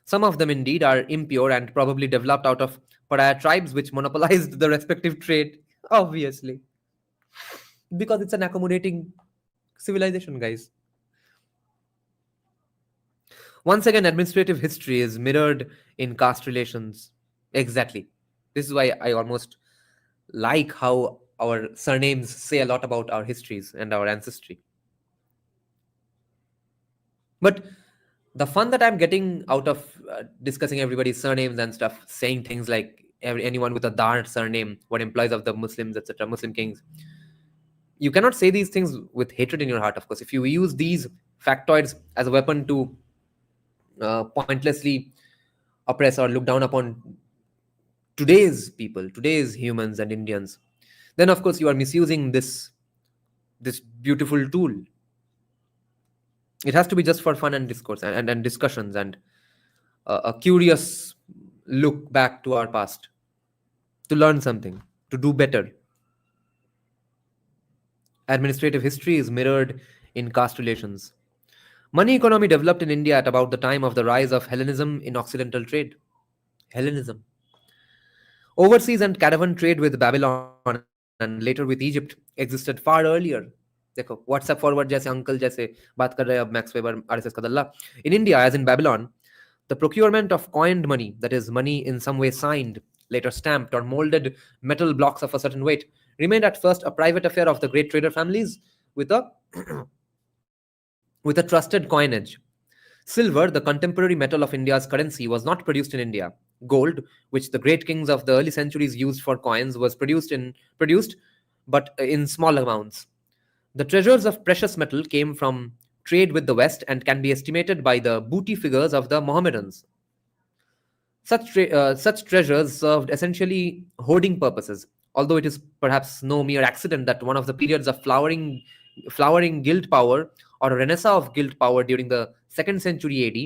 Some of them indeed are impure and probably developed out of pariah tribes which monopolized the respective trade, obviously. Because it's an accommodating civilization, guys. Once again, administrative history is mirrored in caste relations. Exactly. This is why I almost like how our surnames say a lot about our histories and our ancestry. But the fun that I'm getting out of discussing everybody's surnames and stuff, saying things like anyone with a Dar surname, what implies of the Muslims, etc., Muslim kings, you cannot say these things with hatred in your heart, of course. If you use these factoids as a weapon to pointlessly oppress or look down upon today's people, today's humans and Indians, then of course you are misusing this beautiful tool. It has to be just for fun and discourse and discussions and a curious look back to our past, to learn something, to do better. Administrative history is mirrored in caste relations. Money economy developed in India at about the time of the rise of Hellenism in Occidental trade. Hellenism. Overseas and caravan trade with Babylon and later with Egypt existed far earlier. देखो WhatsApp forward जैसे uncle जैसे बात कर रहे हैं अब max weber RSS का दल्ला. In India, as in Babylon, the procurement of coined money, that is, money in some way signed, later stamped or molded metal blocks of a certain weight, remained at first a private affair of the great trader families with a with a trusted coinage. Silver, the contemporary metal of India's currency, was not produced in India. Gold, which the great kings of the early centuries used for coins, was produced, but in small amounts. The treasures of precious metal came from trade with the West and can be estimated by the booty figures of the Mohammedans. Such treasures served essentially hoarding purposes, although it is perhaps no mere accident that one of the periods of flowering guild power or a renaissance of guild power during the 2nd century AD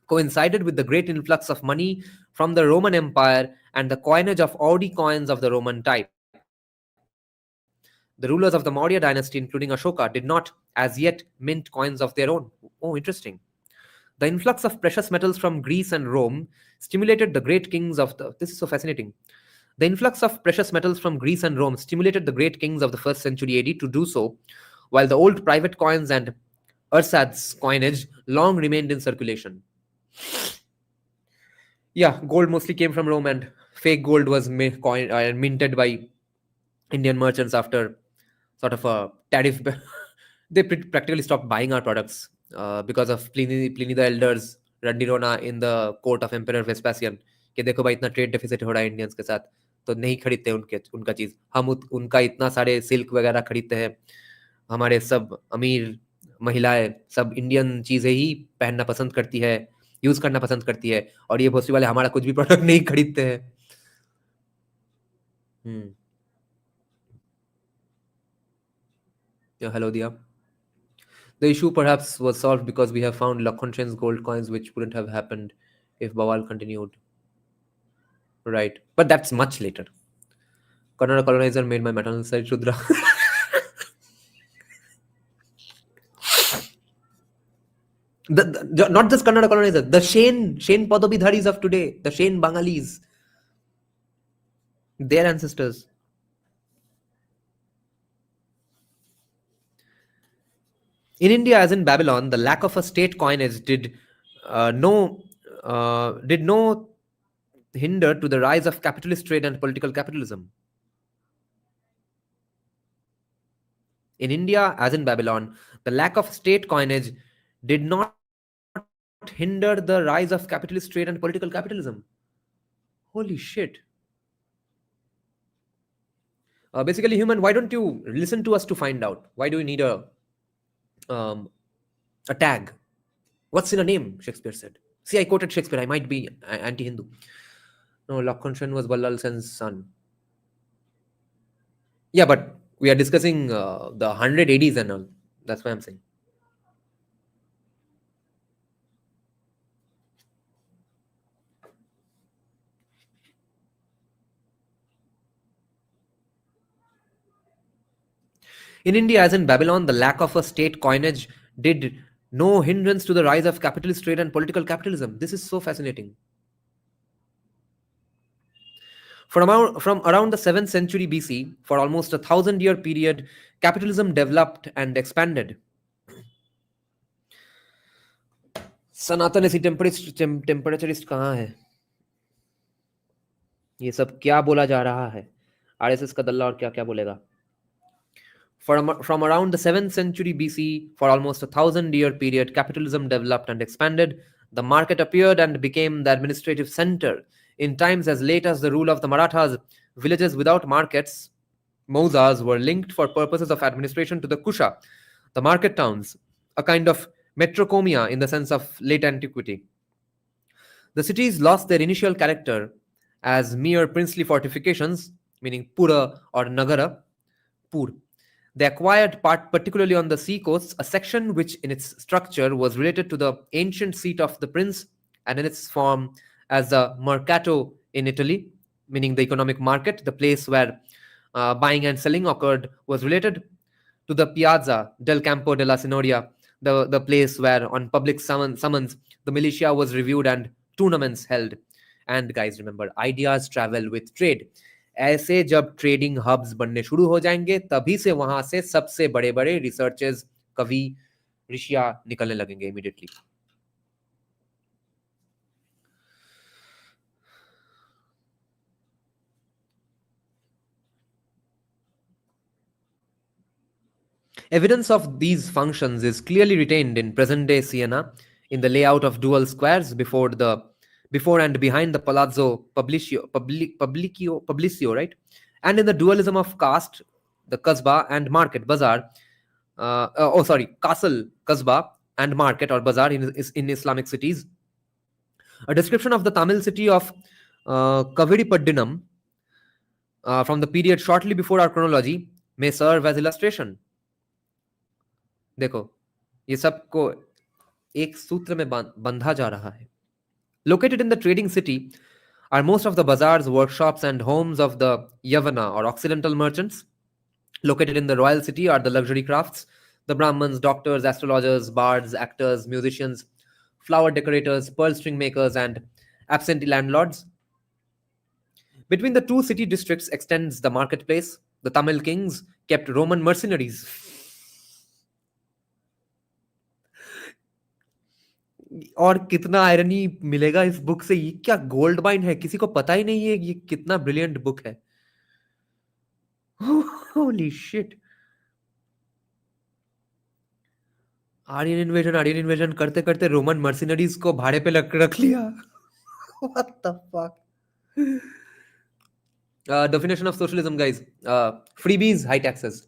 coincided with the great influx of money from the Roman Empire and the coinage of Audi coins of the Roman type. The rulers of the Maurya dynasty, including Ashoka, did not as yet mint coins of their own. Oh, interesting. The influx of precious metals from Greece and Rome stimulated the great kings of the. This is so fascinating. The influx of precious metals from Greece and Rome stimulated the great kings of the 1st century AD to do so, while the old private coins and ersatz coinage long remained in circulation. Yeah, gold mostly came from Rome, and fake gold was minted by Indian merchants after sort of a tariff. They practically stopped buying our products because of Pliny the Elder's Randirona in the court of Emperor Vespasian. कि देखो भाई इतना trade deficit हो रहा है Indians के साथ, तो नहीं खरीदते उनका चीज. हम उनका इतना सारे सिल्क वगैरह खरीदते हैं. हमारे सब अमीर महिलाएं सब इंडियन चीजें ही पहनना पसंद करती है, यूज करना पसंद करती है, और ये भोसड़ी वाले हमारा कुछ भी प्रोडक्ट नहीं खरीदते हैं. Yeah, hello Dia. The issue perhaps was solved because we have found Lakshman's gold coins, which wouldn't have happened if Bawal continued. Right, but that's much later. Kannada colonizer made my maternal side Shudra. Not just Kannada colonizer, the Shane Padobidharis of today, the Shane Bangalis, their ancestors. In India, as in Babylon, the lack of a state coinage did no hinder to the rise of capitalist trade and political capitalism. In India, as in Babylon, the lack of state coinage did not hinder the rise of capitalist trade and political capitalism. Holy shit. Basically, human, why don't you listen to us to find out? Why do you need a tag? What's in a name? Shakespeare said. See, I quoted Shakespeare. I might be anti-Hindu. No, Lakshman was Ballal Sen's son. Yeah, but we are discussing the 100 ADs and all. That's why I'm saying. In India, as in Babylon, the lack of a state coinage did no hindrance to the rise of capitalist trade and political capitalism. This is so fascinating. From around the 7th century BC, for almost 1,000-year period, capitalism developed and expanded. सनातन टेम्परेचरिस्ट कहाँ है? ये सब क्या बोला जा रहा है? RSS का दल्ला और क्या क्या बोलेगा? From around the 7th century BC, for almost 1,000-year period, capitalism developed and expanded. The market appeared and became the administrative center. In times as late as the rule of the Marathas, villages without markets, mouzas, were linked for purposes of administration to the kusha, the market towns, a kind of metrocomia in the sense of late antiquity. The cities lost their initial character as mere princely fortifications, meaning pura or nagara, pur. They acquired, particularly on the sea coasts, a section which in its structure was related to the ancient seat of the prince, and in its form as the mercato in Italy, meaning the economic market, the place where buying and selling occurred, was related to the Piazza del Campo della Signoria, the place where on public summons the militia was reviewed and tournaments held. And guys, remember, ideas travel with trade. ऐसे जब trading hubs बनने शुरू हो जाएंगे तभी से वहां से सबसे बड़े बड़े रिसर्चर्स, कवि, ऋषिया निकलने लगेंगे immediately. Evidence of these functions is clearly retained in present-day Siena in the layout of dual squares before and behind the Palazzo Publicio, right? And in the dualism of caste, the Kasbah and market, bazaar. Castle, Kasbah and market or bazaar in Islamic cities. A description of the Tamil city of Kaviripaddinam from the period shortly before our chronology may serve as illustration. देखो ये सबको एक सूत्र में बंधा जा रहा है. Located in the trading city are most of the bazaars, workshops and homes of the Yavana or Occidental merchants. Located in the royal city are the luxury crafts, the Brahmins, doctors, astrologers, bards, actors, musicians, flower decorators, pearl string makers and absentee landlords. Between the two city districts extends the marketplace. The Tamil kings kept Roman mercenaries. और कितना irony मिलेगा इस book से. ये क्या gold mine है, किसी को पता ही नहीं है ये कितना ब्रिलियंट बुक है. Holy shit. आर्यन इन्वेजन करते करते रोमन मर्सिनरीज को भाड़े पे रख लिया. What the fuck? Definition of socialism, guys. Freebies, high taxes.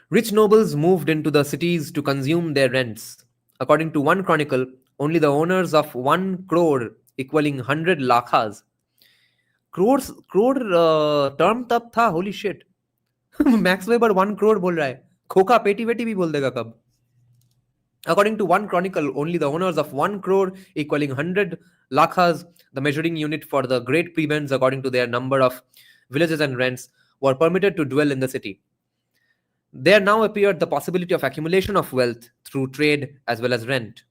Rich nobles moved into the cities to consume their rents. According to one chronicle, only the owners of 1 crore equaling 100 lakhas. crore term तब था. Holy shit. Max weber 1 crore बोल रहा है. खोखा पेटी वेटी भी बोल देगा कब. According to one chronicle, only the owners of 1 crore equaling 100 lakhas, the measuring unit for the great prebends according to their number of villages and rents, were permitted to dwell in the city. There now appeared the possibility of accumulation of wealth through trade as well as rent.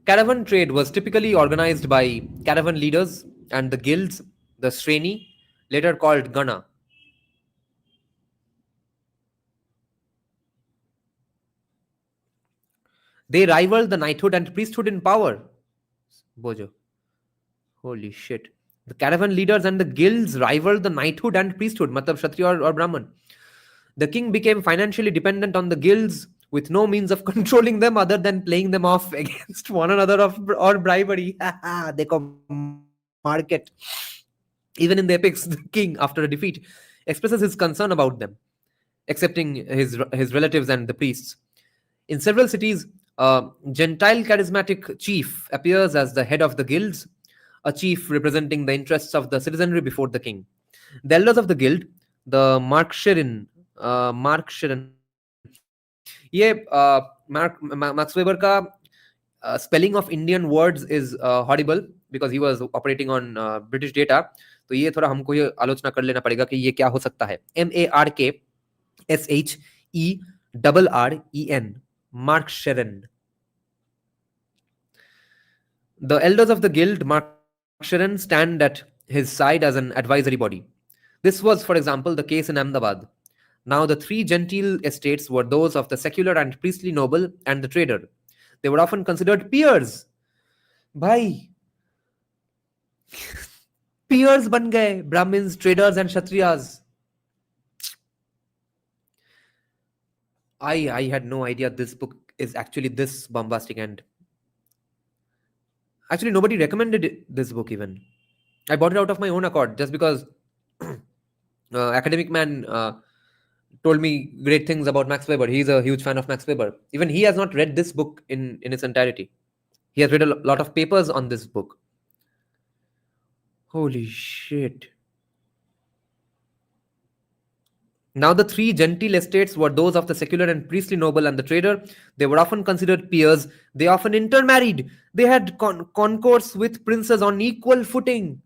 Caravan trade was typically organized by caravan leaders and the guilds, the Shreni, later called Gana. They rivaled the knighthood and priesthood in power. Bojo. Holy shit. The caravan leaders and the guilds rivaled the knighthood and priesthood, matlab Kshatriya or Brahman. The king became financially dependent on the guilds with no means of controlling them other than playing them off against one another or bribery. Dekho market. Even in the epics, the king, after a defeat, expresses his concern about them, accepting his relatives and the priests. In several cities, a Gentile charismatic chief appears as the head of the guilds, a chief representing the interests of the citizenry before the king. The elders of the guild, the Markshirin, ये Max Weber का spelling of Indian words is horrible because he was operating on British data. तो ये थोड़ा हमको ये आलोचना कर लेना पड़ेगा कि ये क्या हो सकता है. MARKSHERREN, Markshirin. The elders of the guild Markshirin stand at his side as an advisory body. This was, for example, the case in Ahmedabad. Now the 3 gentile estates were those of the secular and priestly noble and the trader. They were often considered peers. Bhai. Peers ban gaye. Brahmins, traders and Kshatriyas. I had no idea this book is actually this bombastic, and actually nobody recommended this book even. I bought it out of my own accord just because Academic Man told me great things about Max Weber. He's a huge fan of Max Weber. Even he has not read this book in its entirety. He has read a lot of papers on this book. Holy shit. Now the 3 gentile estates were those of the secular and priestly noble and the trader. They were often considered peers. They often intermarried. They had concourse with princes on equal footing.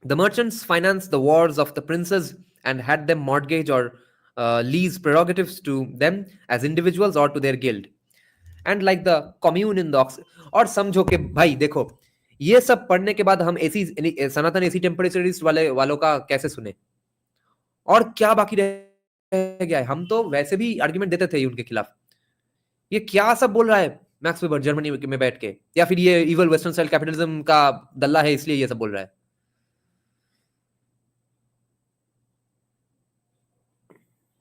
The merchants financed the wars of the princes and had them mortgage or lease prerogatives to them as individuals or to their guild. And like the commune in the और समझो कि भाई देखो ये सब पढ़ने के बाद हम एसी सनातन एसी टेम्परेचरिस्ट वालों का कैसे सुने और क्या बाकी रह गया है हम तो वैसे भी आर्गुमेंट देते थे उनके खिलाफ ये क्या सब बोल रहा है मैक्स वेबर जर्मनी में बैठ के या फिर ये इवल वेस्टर्न स्टाइल कैपिटलिज्म का दल्ला है इसलिए ये सब बोल रहा है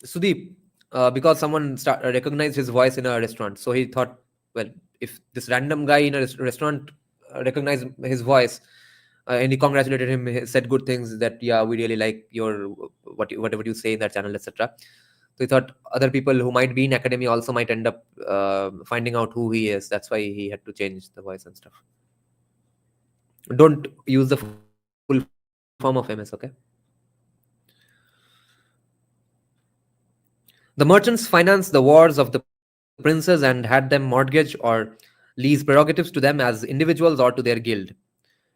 Sudeep, because someone recognized his voice in a restaurant, so he thought, well, if this random guy in a restaurant recognized his voice and he congratulated him, he said good things that yeah, we really like your whatever you say in that channel, etc. So he thought other people who might be in academia also might end up finding out who he is. That's why he had to change the voice and stuff. Don't use the full form of MS, okay? The merchants financed the wars of the princes and had them mortgage or lease prerogatives to them as individuals or to their guild.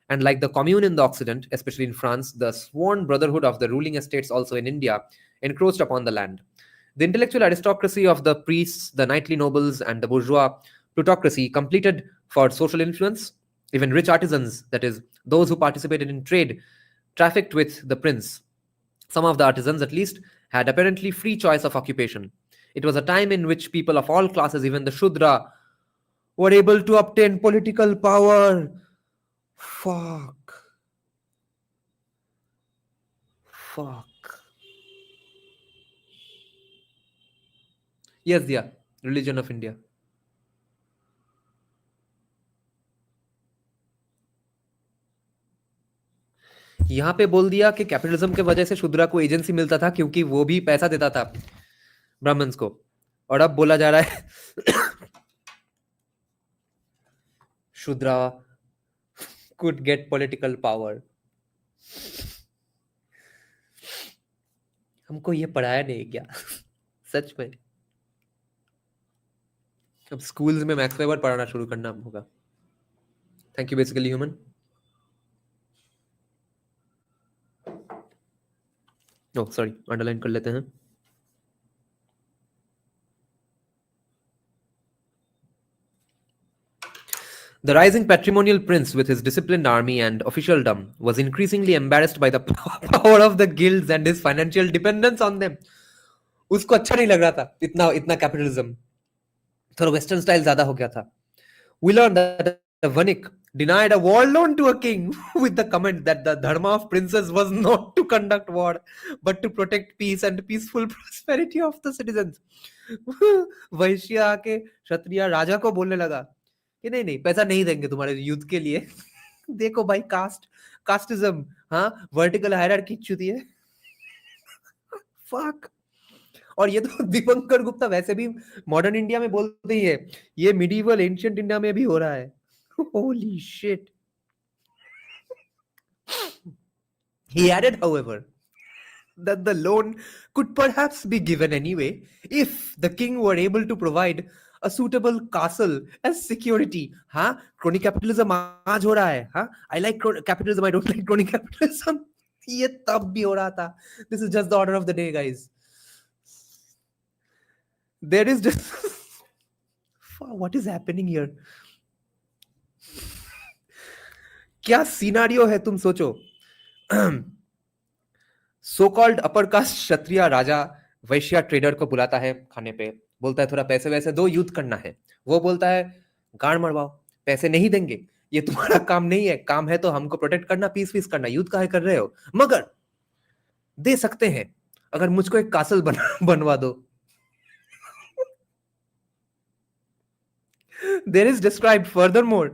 And like the commune in the Occident, especially in France, the sworn brotherhood of the ruling estates also in India encroached upon the land. The intellectual aristocracy of the priests, the knightly nobles, and the bourgeois plutocracy completed for social influence. Even rich artisans, that is, those who participated in trade, trafficked with the prince. Some of the artisans, at least, had apparently free choice of occupation. It was a time in which people of all classes, even the Shudra, were able to obtain political power. Fuck. Yes, Dia, religion of India. यहाँ पे बोल दिया कि capitalism के वजह से शूद्रा को agency मिलता था क्योंकि वो भी पैसा देता था ब्राह्मण्स को और अब बोला जा रहा है शूद्रा could get political power. हमको ये पढ़ाया नहीं क्या सच में अब स्कूल्स में मैक्स वेबर पढ़ाना शुरू करना होगा. Thank you basically human. Oh sorry underline कर लेते हैं. The rising patrimonial prince with his disciplined army and officialdom was increasingly embarrassed by the power of the guilds and his financial dependence on them. उसको अच्छा नहीं लग रहा था इतना कैपिटलिज्म थोड़ा वेस्टर्न स्टाइल ज्यादा हो गया था. We learned that a Vanik denied a war loan to a king with the comment that the dharma of princes was not to conduct war but to protect peace and peaceful prosperity of the citizens. वैश्य आके क्षत्रिय राजा को बोलने लगा कि नहीं नहीं पैसा नहीं देंगे तुम्हारे युद्ध के लिए. देखो भाई कास्टिज्म हाँ वर्टिकल हायरार्की चुती है. फक. और ये तो दीपंकर गुप्ता वैसे भी मॉडर्न इंडिया में बोलते ही है. ये मिडीवल एंशिएंट इंडिया में भी हो रहा है. Holy shit. He added, however, that the loan could perhaps be given anyway if the king were able to provide a suitable castle as security. हाँ crony capitalism आज हो रहा है. हाँ I like capitalism, I don't like crony capitalism. ये तब भी हो रहा था. This is just the order of the day, guys. There is just what is happening here? क्या सिनारियो है तुम सोचो. सो कॉल्ड अपर कास्ट क्षत्रिय राजा वैश्य ट्रेडर को बुलाता है खाने पे. बोलता है थोड़ा पैसे वैसे दो युद्ध करना है. वो बोलता है गाड़ मरवाओ पैसे नहीं देंगे ये तुम्हारा काम नहीं है. काम है तो हमको प्रोटेक्ट करना पीस करना. युद्ध काहे कर रहे हो मगर दे सकते हैं अगर मुझको एक कासल बनवा दो. There is described furthermore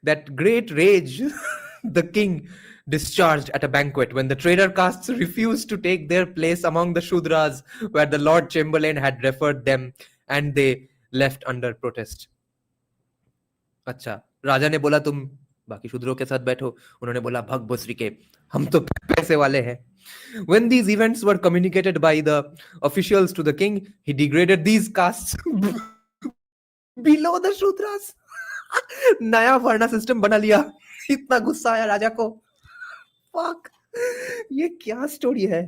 that great rage the king discharged at a banquet when the trader castes refused to take their place among the Shudras where the Lord Chamberlain had referred them and they left under protest. अच्छा राजा ने बोला तुम बाकी शूद्रों के साथ बैठो. उन्होंने बोला भग भोसरी के हम तो पैसे वाले हैं. When these events were communicated by the officials to the king, he degraded these castes below the Shudras. नया वर्णा सिस्टम बना लिया. इतना गुस्सा आया राजा को. Fuck. ये क्या स्टोरी है?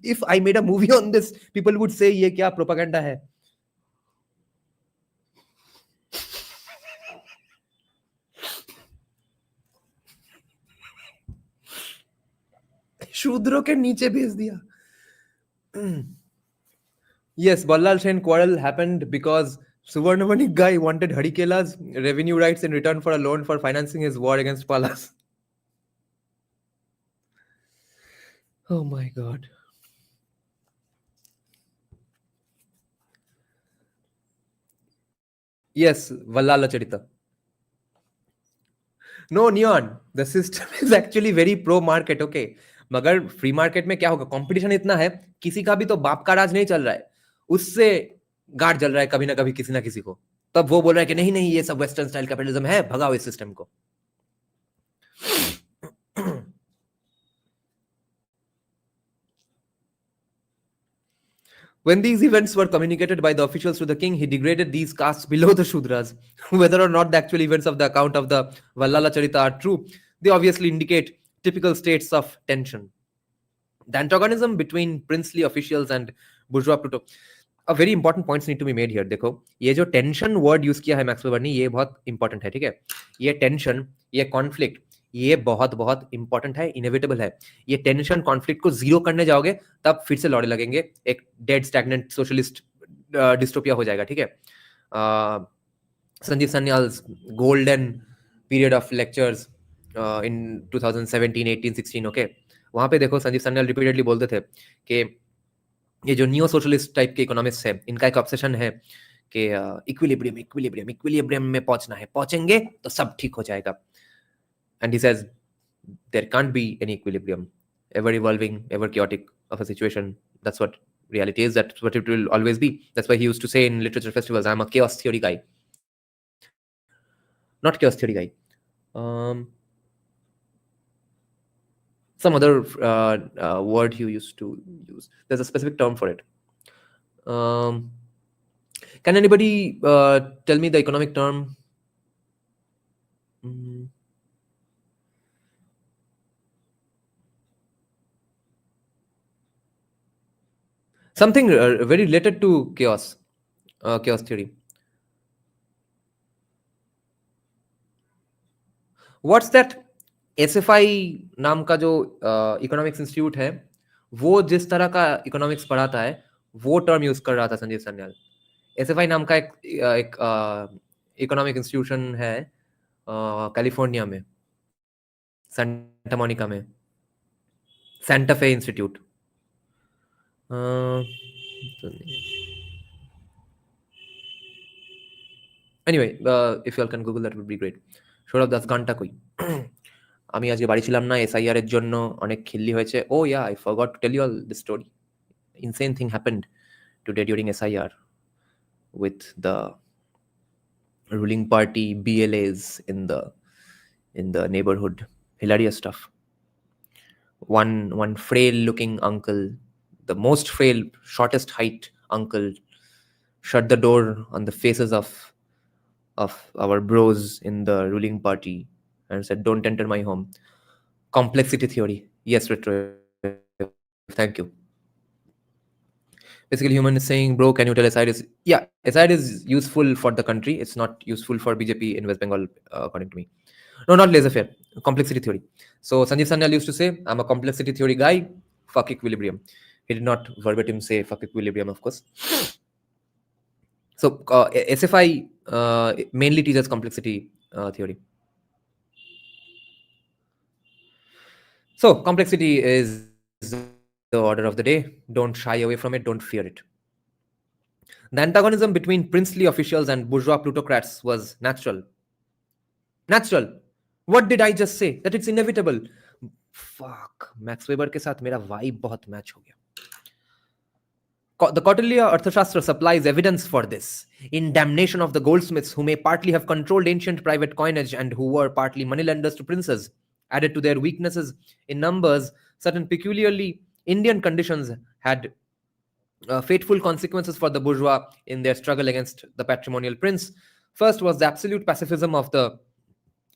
If I made a movie on this, people would say ये क्या प्रोपागेंडा है? शूद्रों के नीचे भेज दिया. Yes, Ballal Sen quarrel happened because Suvarnamani guy wanted Harikela's revenue rights in return for a loan for financing his war against Palas. Oh my god. Yes, Vallala Charita. No, Neon. The system is actually very pro market, okay. मगर free market में क्या होगा, competition इतना है, किसी का भी तो बाप का राज नहीं चल रहा है, उससे गार्ड जल रहा है कभी ना कभी किसी ना किसी को. तब वो बोल रहा है कि नहीं नहीं ये सब वेस्टर्न स्टाइल कैपिटलिज्म है, भगाओ इस सिस्टम को. When these events were communicated by the officials to the king, he degraded these castes below the Shudras. Whether or not the actual events of the account of the Vallala Charita are true, they obviously indicate typical states of tension. The antagonism between princely officials and bourgeois Pluto. A very important points need to be made here. देखो ये जो tension word use किया है max weber ने, ये बहुत important है, ठीक है. ये टेंशन, ये कॉन्फ्लिक्ट, ये बहुत बहुत इंपॉर्टेंट है, इनएविटेबल है. ये टेंशन कॉन्फ्लिक्ट को जीरो करने जाओगे तब फिर से लौड़े लगेंगे, एक डेड स्टैग्नेंट सोशलिस्ट डिस्टोपिया हो जाएगा, ठीक है. Sanjeev Sanyal's golden period of lectures in 2017, 18, 16, okay. वहां पे देखो संजीव सन्याल रिपीटेडली बोलते थे कि ये जो नियो सोशलिस्ट टाइप के इकोनॉमिक्स है, इनका एक ऑब्सेशन है कि इक्विलिब्रियम इक्विलिब्रियम इक्विलिब्रियम में पहुंचना है, पहुंचेंगे तो सब ठीक हो जाएगा. And he says there can't be any equilibrium, ever evolving, ever chaotic of a situation. That's what reality is. That's what it will always be. That's why he used to say in literature festivals, I'm a chaos theory guy. Not chaos theory guy. Some other word he used to use. There's a specific term for it. Can anybody tell me the economic term? Something very related to chaos, chaos theory. What's that? SFI नाम का जो economics institute है, वो जिस तरह का economics पढ़ाता है वो टर्म यूज कर रहा था संजीव सन्याल. SFI नाम का एक इकोनॉमिक इंस्टीट्यूशन है कैलिफोर्निया में, सेंटा मोनिका में, सेंटा फे institute. Anyway, if you all can Google that would be great. Sourav Das গানটা কই? আমি আজকে বাড়ি ছিলাম না, এসআইআর এর জন্য অনেক খিল্লি হয়েছে. Oh yeah, I forgot to tell you all the story. Insane thing happened today during SIR with the ruling party BLAs in the neighborhood. Hilarious stuff. One frail looking uncle, the most frail, shortest height uncle, shut the door on the faces of our bros in the ruling party and said, don't enter my home. Complexity theory. Yes, retro. Thank you. Basically, human is saying, bro, can you tell SID is... Yeah, SID is useful for the country. It's not useful for BJP in West Bengal, according to me. No, not laissez-faire. Complexity theory. So, Sanjeev Sanyal used to say, I'm a complexity theory guy. Fuck equilibrium. He did not verbatim say fuck equilibrium, of course. So, SFI mainly teaches complexity theory. So, complexity is the order of the day. Don't shy away from it. Don't fear it. The antagonism between princely officials and bourgeois plutocrats was natural. Natural. What did I just say? That it's inevitable. Fuck. Max Weber के साथ मेरा vibe बहुत match हो गया. The Kautilya Arthashastra supplies evidence for this. In Damnation of the Goldsmiths, who may partly have controlled ancient private coinage and who were partly moneylenders to princes, added to their weaknesses in numbers, certain peculiarly Indian conditions had fateful consequences for the bourgeois in their struggle against the patrimonial prince. First was the absolute pacifism of the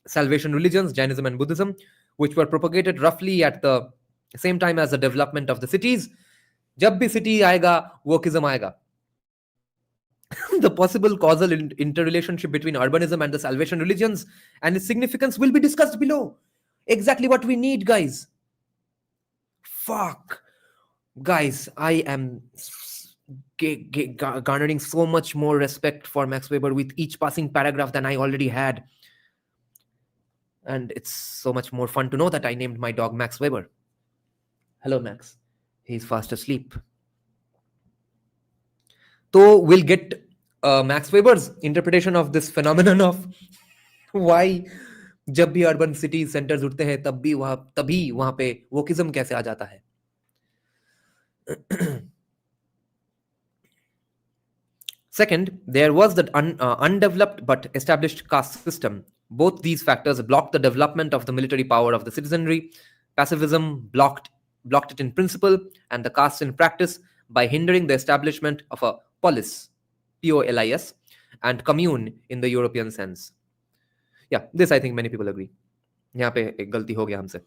Salvation religions, Jainism and Buddhism, which were propagated roughly at the same time as the development of the cities. जब भी city आएगा, wokeism आएगा. The possible causal interrelationship between urbanism and the Salvation religions and its significance will be discussed below. Exactly what we need, guys. Fuck. Guys, I am garnering so much more respect for Max Weber with each passing paragraph than I already had. And it's so much more fun to know that I named my dog Max Weber. Hello, Max. He's fast asleep. So we'll get Max Weber's interpretation of this phenomenon of why जब भी urban city centres उठते हैं तभी वहां पे wokeism कैसे आ जाता है. Second, there was that undeveloped but established caste system. Both these factors blocked the development of the military power of the citizenry. Pacifism blocked it in principle, and the caste in practice by hindering the establishment of a polis, P-O-L-I-S, and commune in the European sense. Yeah, this I think many people agree. यहाँ पे एक गलती हो गया हमसे.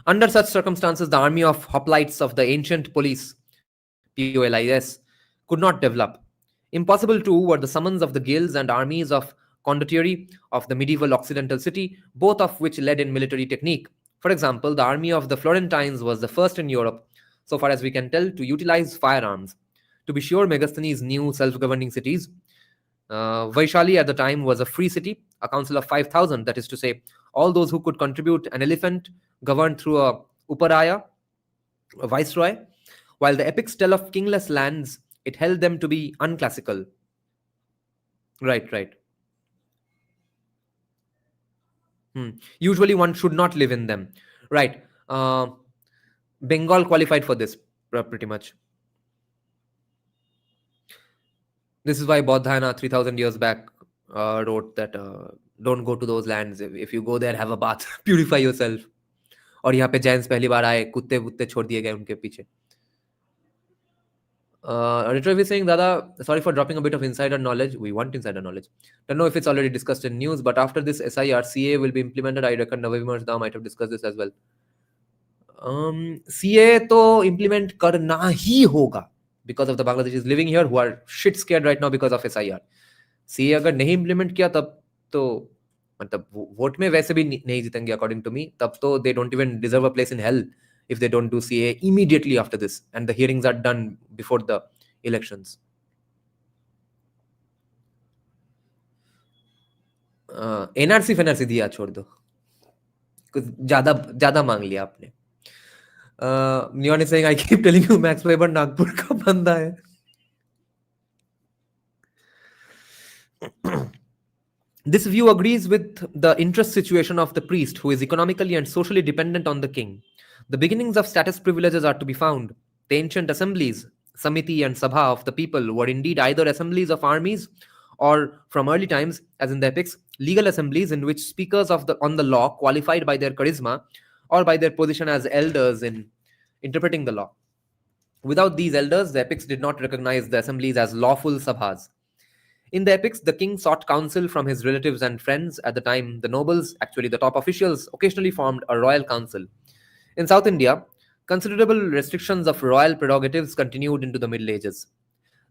Under such circumstances, the army of hoplites of the ancient police, POLIS, could not develop. Impossible too were the summons of the guilds and armies of condottieri of the medieval occidental city, both of which led in military technique. For example, the army of the Florentines was the first in Europe, so far as we can tell, to utilize firearms. To be sure, Megasthenes knew self-governing cities. Vaishali at the time was a free city, a council of 5,000, that is to say, all those who could contribute an elephant governed through a uparaya, a viceroy, while the epics tell of kingless lands, it held them to be unclassical. Right. Usually one should not live in them. Right. Bengal qualified for this pretty much. This is why Bodhayana 3,000 years back wrote that don't go to those lands. If you go there, have a bath, purify yourself. और यहाँ पे जैन्स पहली बार आए, कुत्ते वुत्ते छोड़ दिए गए उनके पीछे. Retrovi is saying, Dada, sorry for dropping a bit of insider knowledge. We want insider knowledge. Don't know if it's already discussed in news, but after this SIR, CA will be implemented. I reckon Navi Da might have discussed this as well. CA to implement karna hi hoga because of the Bangladeshis living here who are shit scared right now because of SIR. CA अगर नहीं implement किया तब तो मतलब vote में वैसे भी नहीं जीतेंगे according to me. तब तो they don't even deserve a place in hell if they don't do CA immediately after this and the hearings are done before the elections. NRC FNRC दिया छोड़ दो, कुछ ज्यादा मांग लिया आपने. Neon is saying, I keep telling you Max Weber Nagpur का बंदा है. This view agrees with the interest situation of the priest who is economically and socially dependent on the king. The beginnings of status privileges are to be found. The ancient assemblies, Samiti and Sabha of the people, were indeed either assemblies of armies or, from early times, as in the epics, legal assemblies in which speakers on the law qualified by their charisma or by their position as elders in interpreting the law. Without these elders, the epics did not recognize the assemblies as lawful sabhas. In the epics, the king sought counsel from his relatives and friends. At the time, the nobles, actually the top officials, occasionally formed a royal council. In South India, considerable restrictions of royal prerogatives continued into the Middle Ages.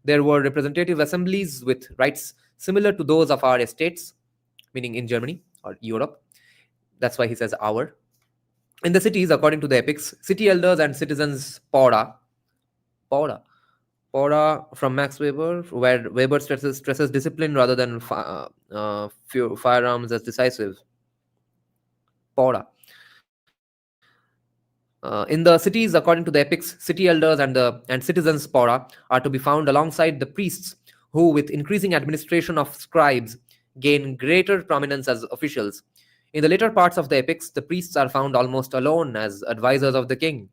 There were representative assemblies with rights similar to those of our estates, meaning in Germany or Europe. That's why he says our. In the cities, according to the epics, city elders and citizens Paura from Max Weber, where Weber stresses discipline rather than firearms as decisive. Paura. In the cities, according to the epics, city elders and citizens Paura are to be found alongside the priests who, with increasing administration of scribes, gain greater prominence as officials. In the later parts of the epics, the priests are found almost alone as advisors of the king.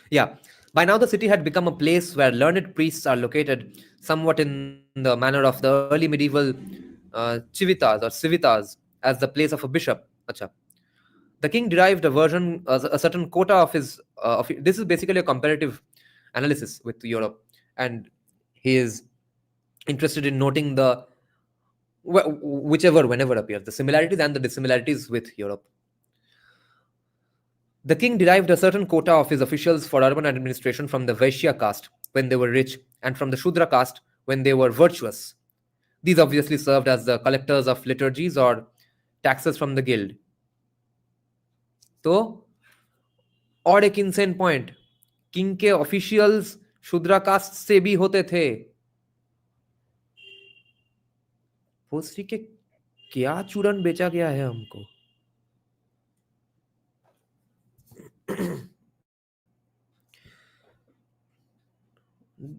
Yeah, by now the city had become a place where learned priests are located, somewhat in the manner of the early medieval civitas or civitas, as the place of a bishop. Achha. The king derived a certain quota of his. This is basically a comparative analysis with Europe, and he is interested in noting the whichever, whenever appears, the similarities and the dissimilarities with Europe. The king derived a certain quota of his officials for urban administration from the Vaishya caste when they were rich, and from the Shudra caste when they were virtuous. These obviously served as the collectors of liturgies or taxes from the guild. तो और एक insane point, king के officials शूद्रा cast से भी होते थे. भोसरी के क्या चूरन बेचा गया है हमको.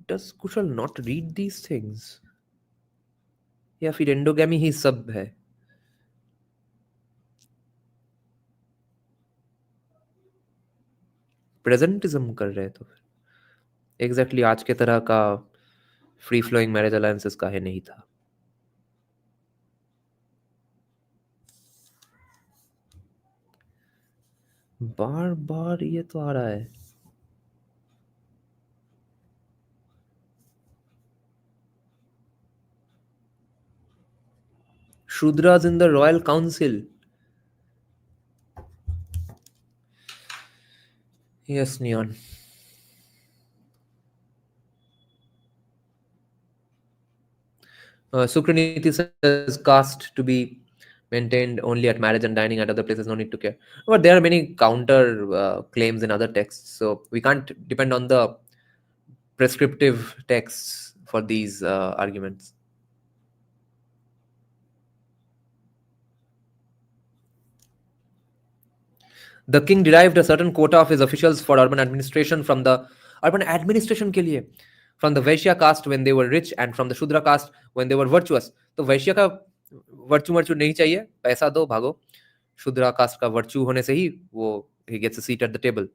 Does Kushal not read these things? या फिर एंडोगैमी ही सब है. प्रेजेंटिज्म कर रहे तो फिर एग्जैक्टली आज के तरह का फ्री फ्लोइंग मैरिज अलायंसेस का है नहीं था. बार बार ये तो आ रहा है. Shudras in the Royal Council. Yes, Neon. Sukraniti says caste to be maintained only at marriage and dining, at other places no need to care. But there are many counter claims in other texts, so we can't depend on the prescriptive texts for these arguments. The king derived a certain quota of his officials for urban administration from the urban administration के लिए from the Vaishya caste when they were rich and from the Shudra caste when they were virtuous. तो वैश्य का virtue virtue नहीं चाहिए, पैसा दो भागो. शूद्रा cast का वर्चू होने से ही वो he gets a seat at the table.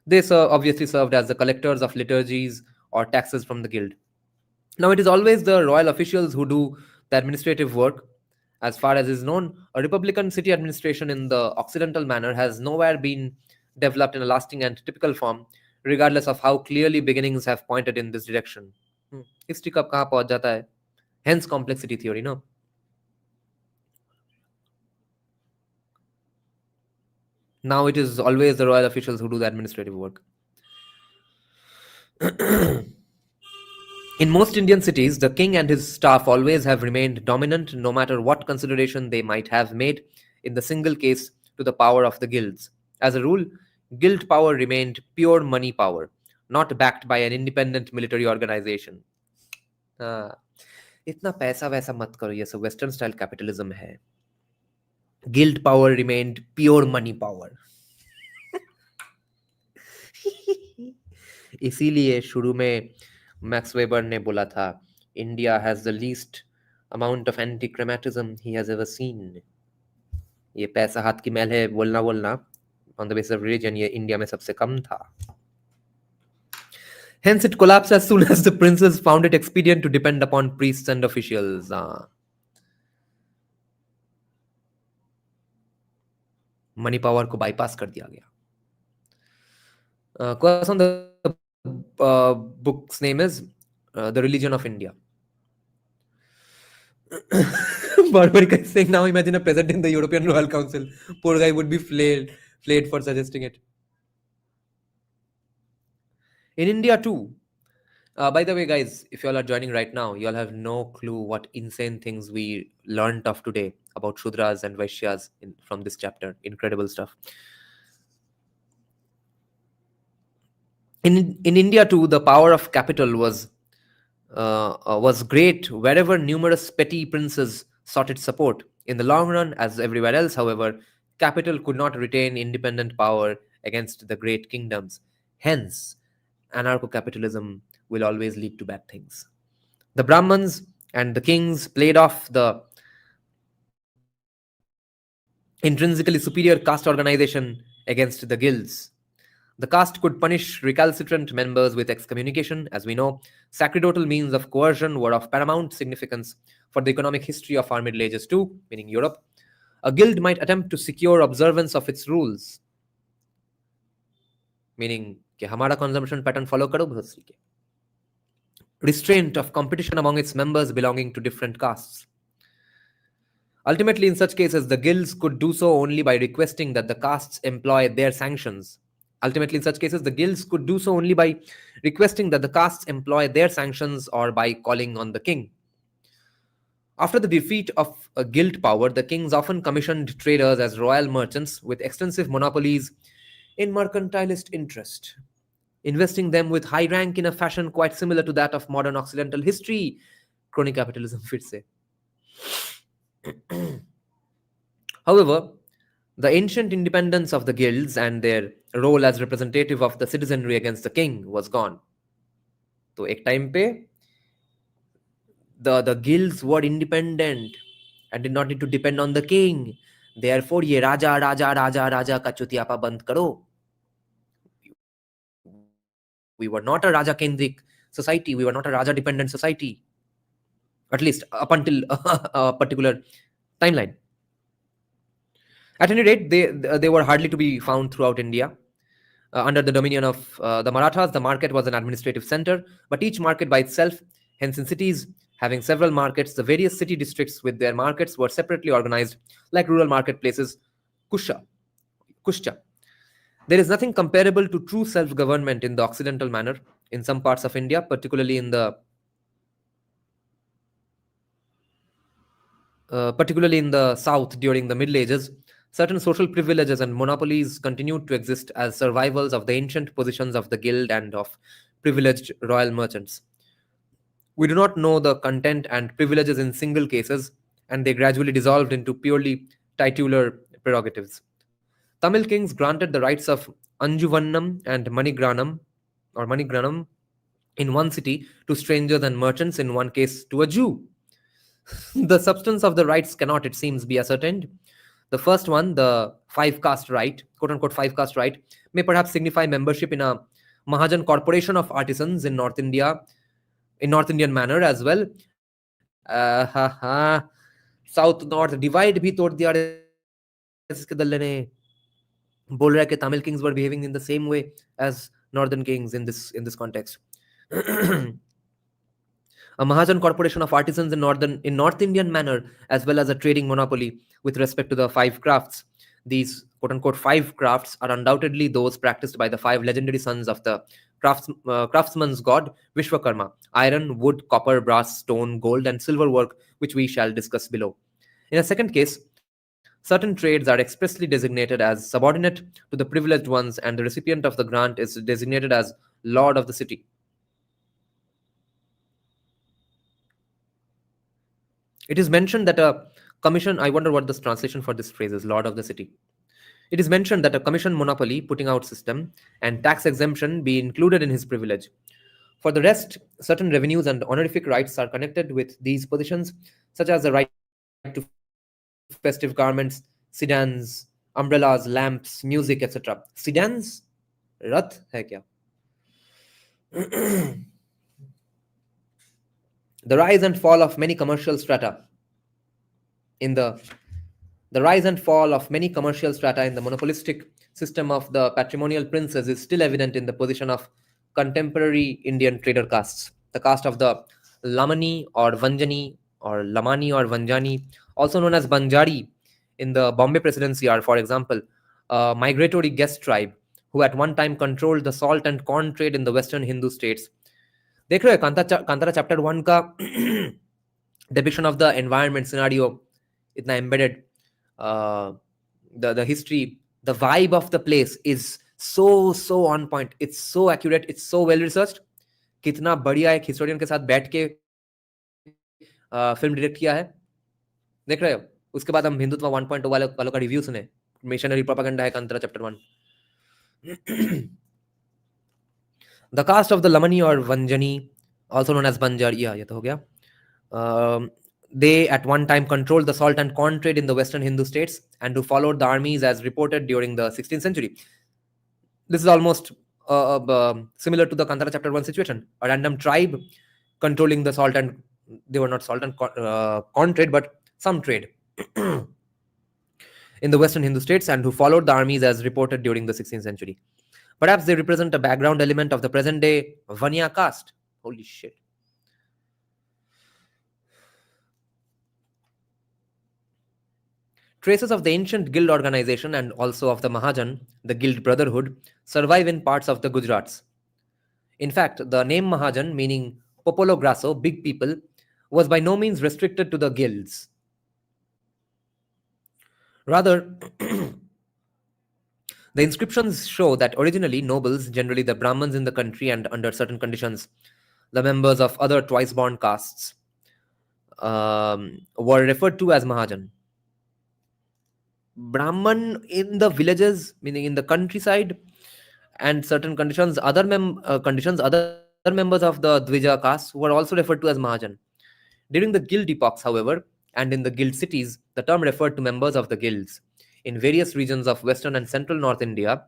They obviously served as the collectors of liturgies or taxes from the guild. Now it is always the royal officials who do the administrative work. As far as is known, a republican city administration in the occidental manner has nowhere been developed in a lasting and typical form, regardless of how clearly beginnings have pointed in this direction. History कब कहाँ पहुंच जाता है? Hence complexity theory, no? Now it is always the royal officials who do the administrative work. In most Indian cities, the king and his staff always have remained dominant, no matter what consideration they might have made in the single case to the power of the guilds. As a rule, guild power remained pure money power, not backed by an independent military organization. इतना पैसा वैसा मत करो, ये सब western style capitalism है. Guild power remained pure money power. इसीलिए शुरू में मैक्स वेबर ने बोला था, India has the least amount of anti chrematism he has ever seen. ये पैसा हाथ की मैल है बोलना on the basis of religion, ये इंडिया में सबसे कम था. Hence it collapsed as soon as the princes found it expedient to depend upon priests and officials. Money power को बाईपास कर दिया गया. Question the book's name is The Religion of India. Barbaric is saying, now imagine a peasant in the European Royal Council. Poor guy would be flayed for suggesting it. In India too. By the way, guys, if you all are joining right now, you all have no clue what insane things we learned of today about Shudras and Vaishyas from this chapter. Incredible stuff. In India too, the power of capital was great wherever numerous petty princes sought its support. In the long run, as everywhere else, however, capital could not retain independent power against the great kingdoms. Hence, anarcho-capitalism will always lead to bad things. The Brahmins and the kings played off the intrinsically superior caste organization against the guilds. The caste could punish recalcitrant members with excommunication. As we know, sacerdotal means of coercion were of paramount significance for the economic history of our Middle Ages too, meaning Europe. A guild might attempt to secure observance of its rules, meaning कि हमारा consumption pattern follow करो भोसरी के. Restraint of competition among its members belonging to different castes. Ultimately, in such cases, the guilds could do so only by requesting that the castes employ their sanctions. Ultimately, in such cases, the guilds could do so only by requesting that the castes employ their sanctions or by calling on the king. After the defeat of a guild power, the kings often commissioned traders as royal merchants with extensive monopolies in mercantilist interest, investing them with high rank in a fashion quite similar to that of modern Occidental history. Crony capitalism, फिर से. However, the ancient independence of the guilds and their role as representative of the citizenry against the king was gone. तो एक time पे the guilds were independent and did not need to depend on the king. Therefore, ये राजा राजा राजा राजा का चुतियापा बंद करो. We were not a Raja Kendric society. We were not a Raja dependent society. At least up until a particular timeline. At any rate, they were hardly to be found throughout India. Under the dominion of the Marathas, the market was an administrative center, but each market by itself. Hence, in cities having several markets, the various city districts with their markets were separately organized, like rural marketplaces, Kushcha. There is nothing comparable to true self-government in the Occidental manner in some parts of India, particularly in the south during the Middle Ages. Certain social privileges and monopolies continued to exist as survivals of the ancient positions of the guild and of privileged royal merchants. We do not know the content and privileges in single cases, and they gradually dissolved into purely titular prerogatives. Tamil kings granted the rights of Anjuvannam and Manigranam in one city to strangers and merchants, in one case to a Jew. The substance of the rights cannot, it seems, be ascertained. The first one, the five-caste right, quote-unquote five-caste right, may perhaps signify membership in a Mahajan corporation of artisans in North India, in North Indian manner as well. South-North divide bhi tod diya iske dalle ne. बोल रहा है कि Tamil kings were behaving in the same way as northern kings in this context. A Mahajan corporation of artisans in North Indian manner, as well as a trading monopoly with respect to the five crafts. These quote-unquote five crafts are undoubtedly those practiced by the five legendary sons of the craftsman's god Vishwakarma: iron, wood, copper, brass, stone, gold, and silver work, which we shall discuss below. In a second case, certain trades are expressly designated as subordinate to the privileged ones, and the recipient of the grant is designated as lord of the city. It is mentioned that a commission, I wonder what this translation for this phrase is, lord of the city. It is mentioned that a commission monopoly, putting out system, and tax exemption be included in his privilege. For the rest, certain revenues and honorific rights are connected with these positions, such as the right to festive garments, sedans, umbrellas, lamps, music, etc. Sedans? Rath hai kya? The rise and fall of many commercial strata in the monopolistic system of the patrimonial princes is still evident in the position of contemporary Indian trader castes. The caste of the Lamani or Vanjani or Lamani or Vanjani, also known as Banjari in the Bombay Presidency, are, for example, a migratory guest tribe who at one time controlled the salt and corn trade in the western Hindu states. देख रहे हो Kantara chapter 1 का depiction of the environment scenario itna embedded, the history, the vibe of the place is so on point, it's so accurate, it's so well researched. कितना बढ़िया एक historian के साथ बैठ के फिल्म डायरेक्ट किया है, देख रहे हो. उसके बाद हम हिंदुत्व 1.0 वालों का रिव्यू सुने. मिशनरी प्रोपेगेंडा है Kantara chapter 1. The caste of the Lamani or Vanjani, also known as Banjar, ये तो हो गया. They at one time controlled the salt and corn trade in the western Hindu states and who followed the armies as reported during the 16th century. This is almost similar to the Kantara chapter 1 situation. A random tribe controlling the salt and, they were not salt and corn trade, but some trade in the western Hindu states and who followed the armies as reported during the 16th century. Perhaps they represent a background element of the present day Vanya caste. Holy shit. Traces of the ancient guild organization and also of the Mahajan, the guild brotherhood, survive in parts of the Gujarats. In fact, the name Mahajan, meaning popolo grasso, big people, was by no means restricted to the guilds. Rather, the inscriptions show that originally nobles, generally the Brahmins in the country and under certain conditions, the members of other twice-born castes, were referred to as Mahajan. Brahman in the villages, meaning in the countryside, and certain conditions, other members of the Dvija caste were also referred to as Mahajan. During the guild epochs, however, and in the guild cities, the term referred to members of the guilds. In various regions of western and central North India,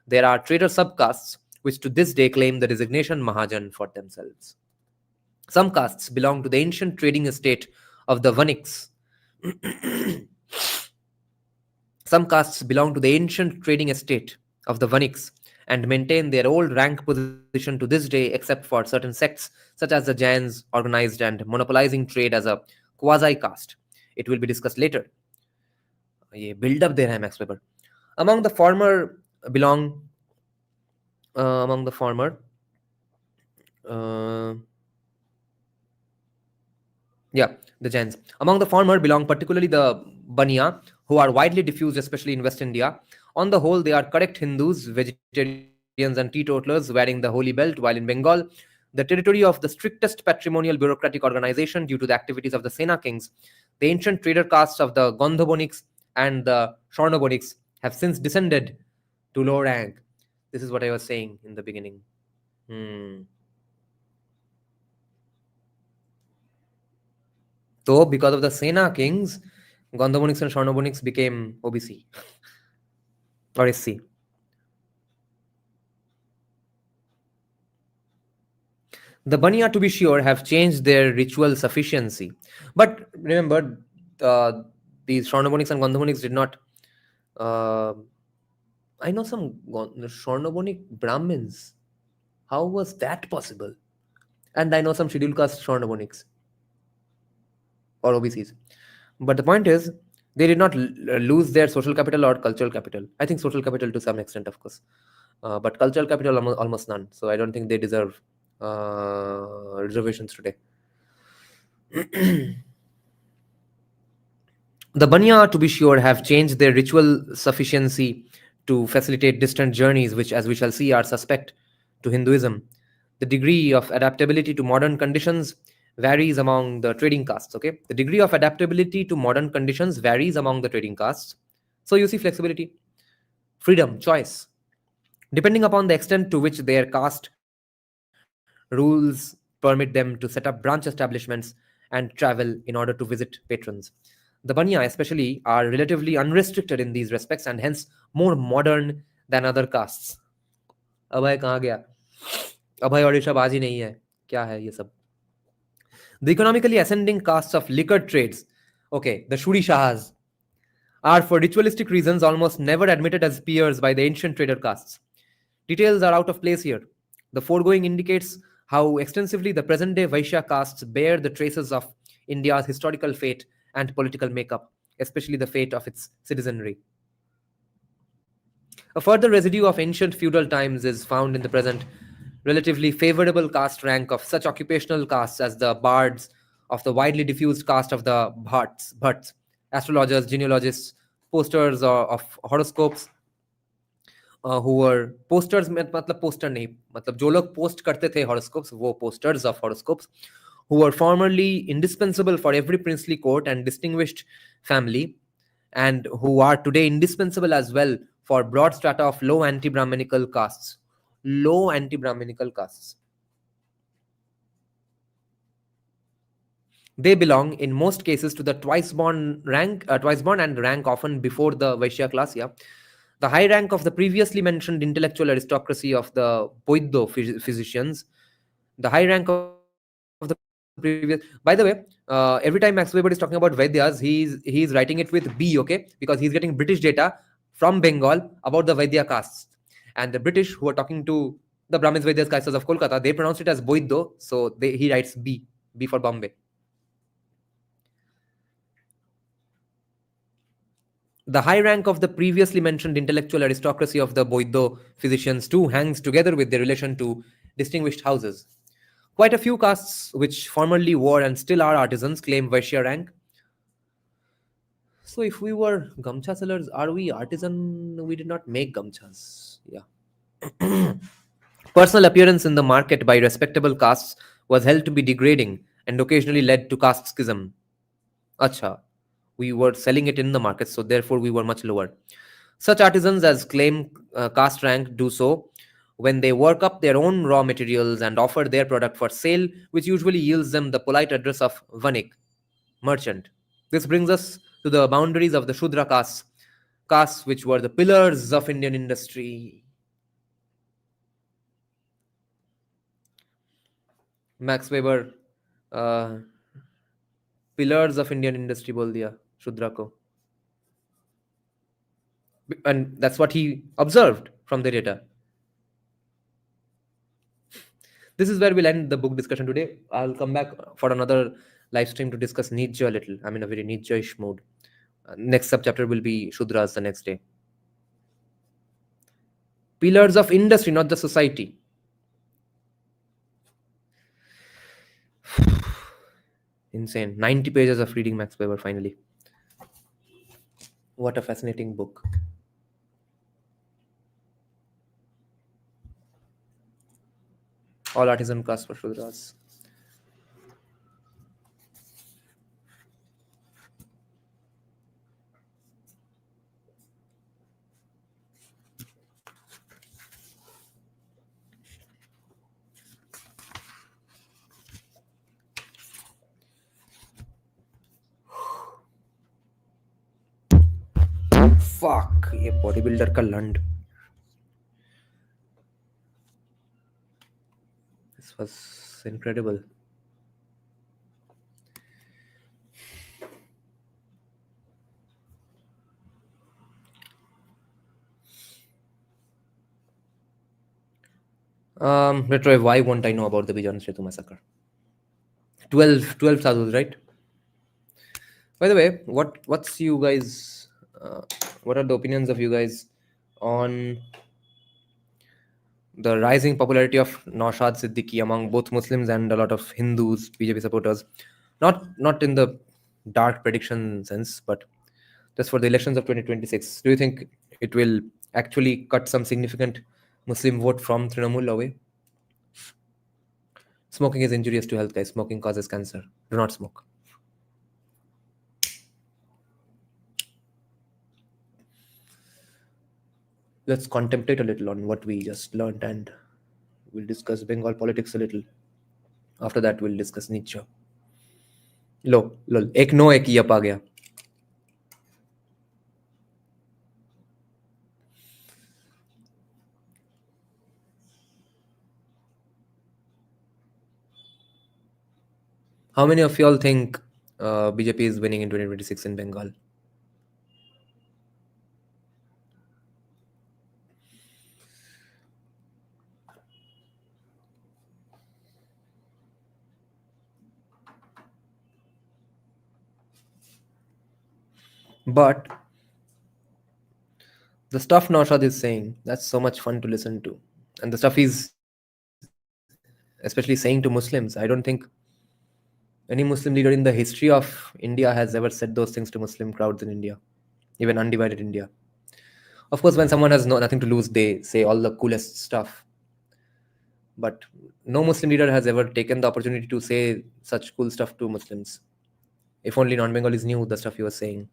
there are trader subcastes which to this day claim the designation Mahajan for themselves. Some castes belong to the ancient trading estate of the Vaniks. Some castes belong to the ancient trading estate of the Vaniks and maintain their old rank position to this day, except for certain sects such as the Jains, organized and monopolizing trade as a quasi-caste. It will be discussed later. ये build up there है Max Weber. Among the former, the Jains. Among the former belong particularly the Baniya, who are widely diffused, especially in West India. On the whole, they are correct Hindus, vegetarians, and teetotalers wearing the holy belt, while in Bengal, the territory of the strictest patrimonial bureaucratic organization due to the activities of the Sena kings, the ancient trader castes of the Gandhaboniks and the Swarnaboniks have since descended to low rank. This is what I was saying in the beginning. So, because of the Sena kings, Gandhaboniks and Swarnaboniks became OBC or SC. The Baniya, to be sure, have changed their ritual sufficiency. But remember, these Swarnaboniks and Gandhaboniks did not. I know some Swarnabonik Brahmins. How was that possible? And I know some scheduled caste Swarnaboniks or OBCs. But the point is, they did not lose their social capital or cultural capital. I think social capital to some extent, of course. But cultural capital almost none. So I don't think they deserve reservations today. The Baniya, to be sure, have changed their ritual sufficiency to facilitate distant journeys, which, as we shall see, are suspect to Hinduism. The degree of adaptability to modern conditions varies among the trading castes. Okay, the degree of adaptability to modern conditions varies among the trading castes. So you see flexibility, freedom, choice, depending upon the extent to which their caste rules permit them to set up branch establishments and travel in order to visit patrons. The Baniya especially are relatively unrestricted in these respects and hence more modern than other castes. अभय कहाँ गया? अभय और ऋषभ आज ही नहीं है. क्या है ये सब? The economically ascending castes of liquor trades, okay, the Shuri Shahas, are for ritualistic reasons almost never admitted as peers by the ancient trader castes. Details are out of place here. The foregoing indicates how extensively the present-day Vaishya castes bear the traces of India's historical fate and political makeup, especially the fate of its citizenry. A further residue of ancient feudal times is found in the present relatively favorable caste rank of such occupational castes as the bards of the widely diffused caste of the Bhatts, astrologers, genealogists, posters of horoscopes, who were posters, मतलब poster नहीं, मतलब जो लोग post करते थे horoscopes, वो posters of horoscopes, who were formerly indispensable for every princely court and distinguished family, and who are today indispensable as well for broad strata of low anti-Brahminical castes. Low anti-Brahminical castes. They belong in most cases to the twice-born and rank often before the Vaishya class. Yeah, the high rank of the previously mentioned intellectual aristocracy of the Boiddo physicians, the high rank of the previous. By the way, every time Max Weber is talking about Vaidyas, he's writing it with B, okay, because he's getting British data from Bengal about the Vaidya castes. And the British who are talking to the Brahmins, Vaidyas, Kaisas of Kolkata, they pronounce it as Boiddo, so he writes B for Bombay. The high rank of the previously mentioned intellectual aristocracy of the Boiddo physicians too hangs together with their relation to distinguished houses. Quite a few castes which formerly were and still are artisans claim Vaishya rank. So if we were gamcha sellers, are we artisan? We did not make gamchas. Yeah. Personal appearance in the market by respectable castes was held to be degrading and occasionally led to caste schism. Acha. We were selling it in the market, so therefore we were much lower. Such artisans as claim caste rank do so when they work up their own raw materials and offer their product for sale, which usually yields them the polite address of vanik, merchant. This brings us to the boundaries of the Shudra castes which were the pillars of Indian industry. Max Weber, uh, pillars of Indian industry बोल दिया Shudra को. And that's what he observed from the data. This is where we'll end the book discussion today. I'll come back for another live stream to discuss Nietzsche a little. I'm in a very Nietzsche-ish mode. Next subchapter will be Shudras the next day. Pillars of industry, not the society. Insane. 90 pages of reading Max Weber finally. What a fascinating book. All artisan castes for Shudras. Fuck, ये bodybuilder का लंड. This was incredible. Retroy, why won't I know about the Bijan Setu massacre? 12 sadhus, right? By the way, what's you guys? What are the opinions of you guys on the rising popularity of Naushad Siddiqui among both Muslims and a lot of Hindus, BJP supporters? Not in the dark prediction sense, but just for the elections of 2026. Do you think it will actually cut some significant Muslim vote from Trinamool away? Smoking is injurious to health, guys. Smoking causes cancer. Do not smoke. Let's contemplate a little on what we just learned, and we'll discuss Bengal politics a little. After that, we'll discuss Nietzsche. Lol. एक no एक yup आ गया. How many of y'all think BJP is winning in 2026 in Bengal? But the stuff Naushad is saying, that's so much fun to listen to. And the stuff he's especially saying to Muslims, I don't think any Muslim leader in the history of India has ever said those things to Muslim crowds in India, even undivided India. Of course, when someone has nothing to lose, they say all the coolest stuff. But no Muslim leader has ever taken the opportunity to say such cool stuff to Muslims. If only non-Bengalis knew the stuff he was saying.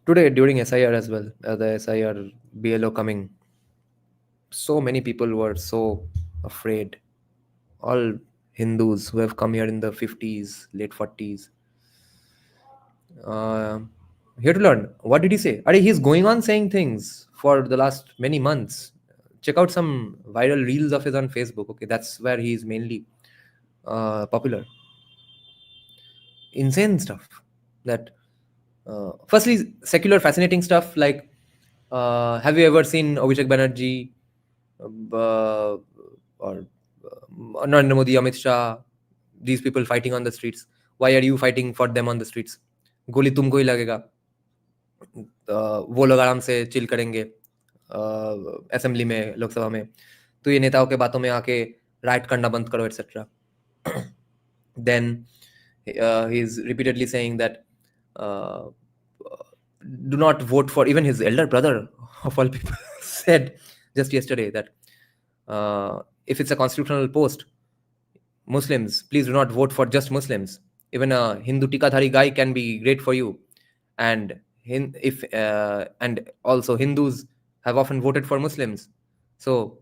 Today, during SIR as well, the SIR BLO coming, so many people were so afraid. All Hindus who have come here in the 50s, late 40s. Here to learn. What did he say? He's going on saying things for the last many months. Check out some viral reels of his on Facebook. Okay, that's where he's mainly popular. Insane stuff. That Firstly, secular fascinating stuff like have you ever seen Abhishek Banerjee or Narendra Modi, Amit Shah, these people fighting on the streets? Why are you fighting for them on the streets? गोली तुमको ही लगेगा, वो लोग आराम से chill करेंगे assembly में, लोकसभा में, तो ये नेताओं के बातों में आके राइट करना बंद करो etcetera. Then he is repeatedly saying that do not vote for, even his elder brother of all people said just yesterday that if it's a constitutional post, Muslims, please do not vote for just Muslims. Even a Hindu tikadhari guy can be great for you. And and also Hindus have often voted for Muslims. So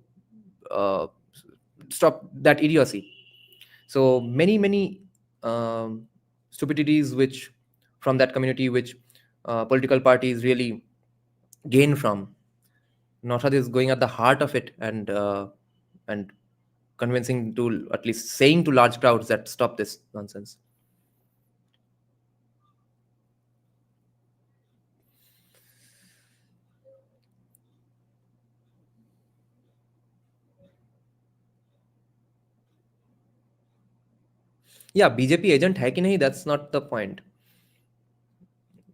stop that idiocy. So many stupidities which from that community which political parties really gain from. Naushad is going at the heart of it and convincing to, at least saying to large crowds that stop this nonsense. Yeah, BJP agent hai ki nahi, that's not the point.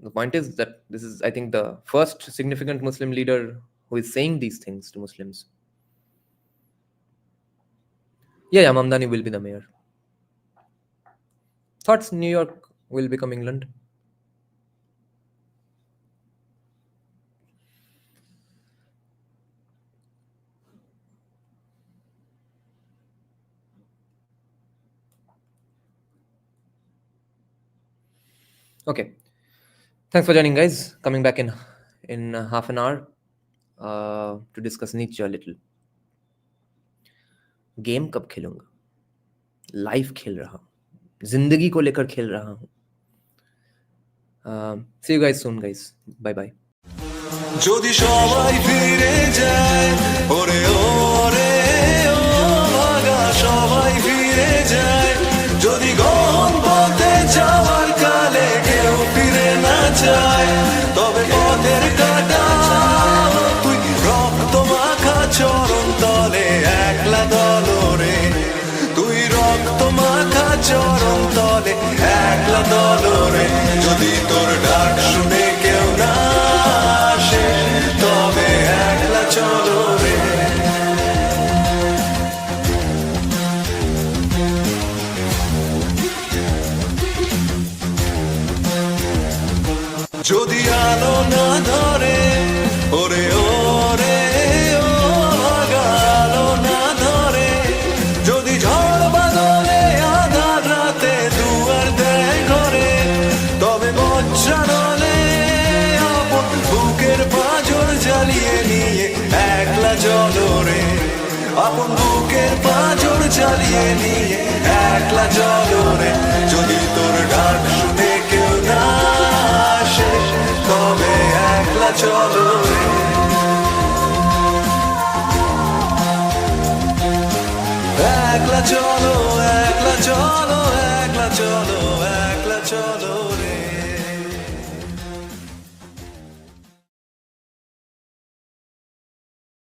The point is that this is, I think, the first significant Muslim leader who is saying these things to Muslims. Yeah, Mamdani will be the mayor. Thoughts New York will become England? Okay. Thanks for joining, guys. Coming back in half an hour to discuss Nietzsche a little. Game कब खेलूंगा? Life खेल रहा हूँ, जिंदगी को लेकर खेल रहा हूँ. See you guys soon, guys. Bye bye. যদি সবাই ফিরে যায়, ওরে ওরে ও ভাগা সবাই ফিরে যায়, যদি গহন পথে যাওয়ার কালে কেউ ফিরে না যায়, তবে পথের কাটা তুই রক্ত মাখা চরণ তলে একলা দলরে, তুই রক্ত মাখা চরণ তলে একলা দলরে, যদি তোর ডাক শুনে কেউ না আসে তবে একলা চলো রে. যদি আলো না ধরে, ওরে ওরে ও ভাগা আলো না ধরে, যদি ঝড় বাদলে আধার রাতে দুয়ার দেয় ঘরে, তবে বজ্রানলে আপন বুকের পাঁজর জ্বালিয়ে নিয়ে একলা জলরে, আপন বুকের পাঁজর জ্বালিয়ে নিয়ে একলা জলরে, যদি তোর ডাক শুনে কেউ না আসে তবে একলা চলো রে. একলা চলো, একলা চলো, একলা চলো, একলা চলো.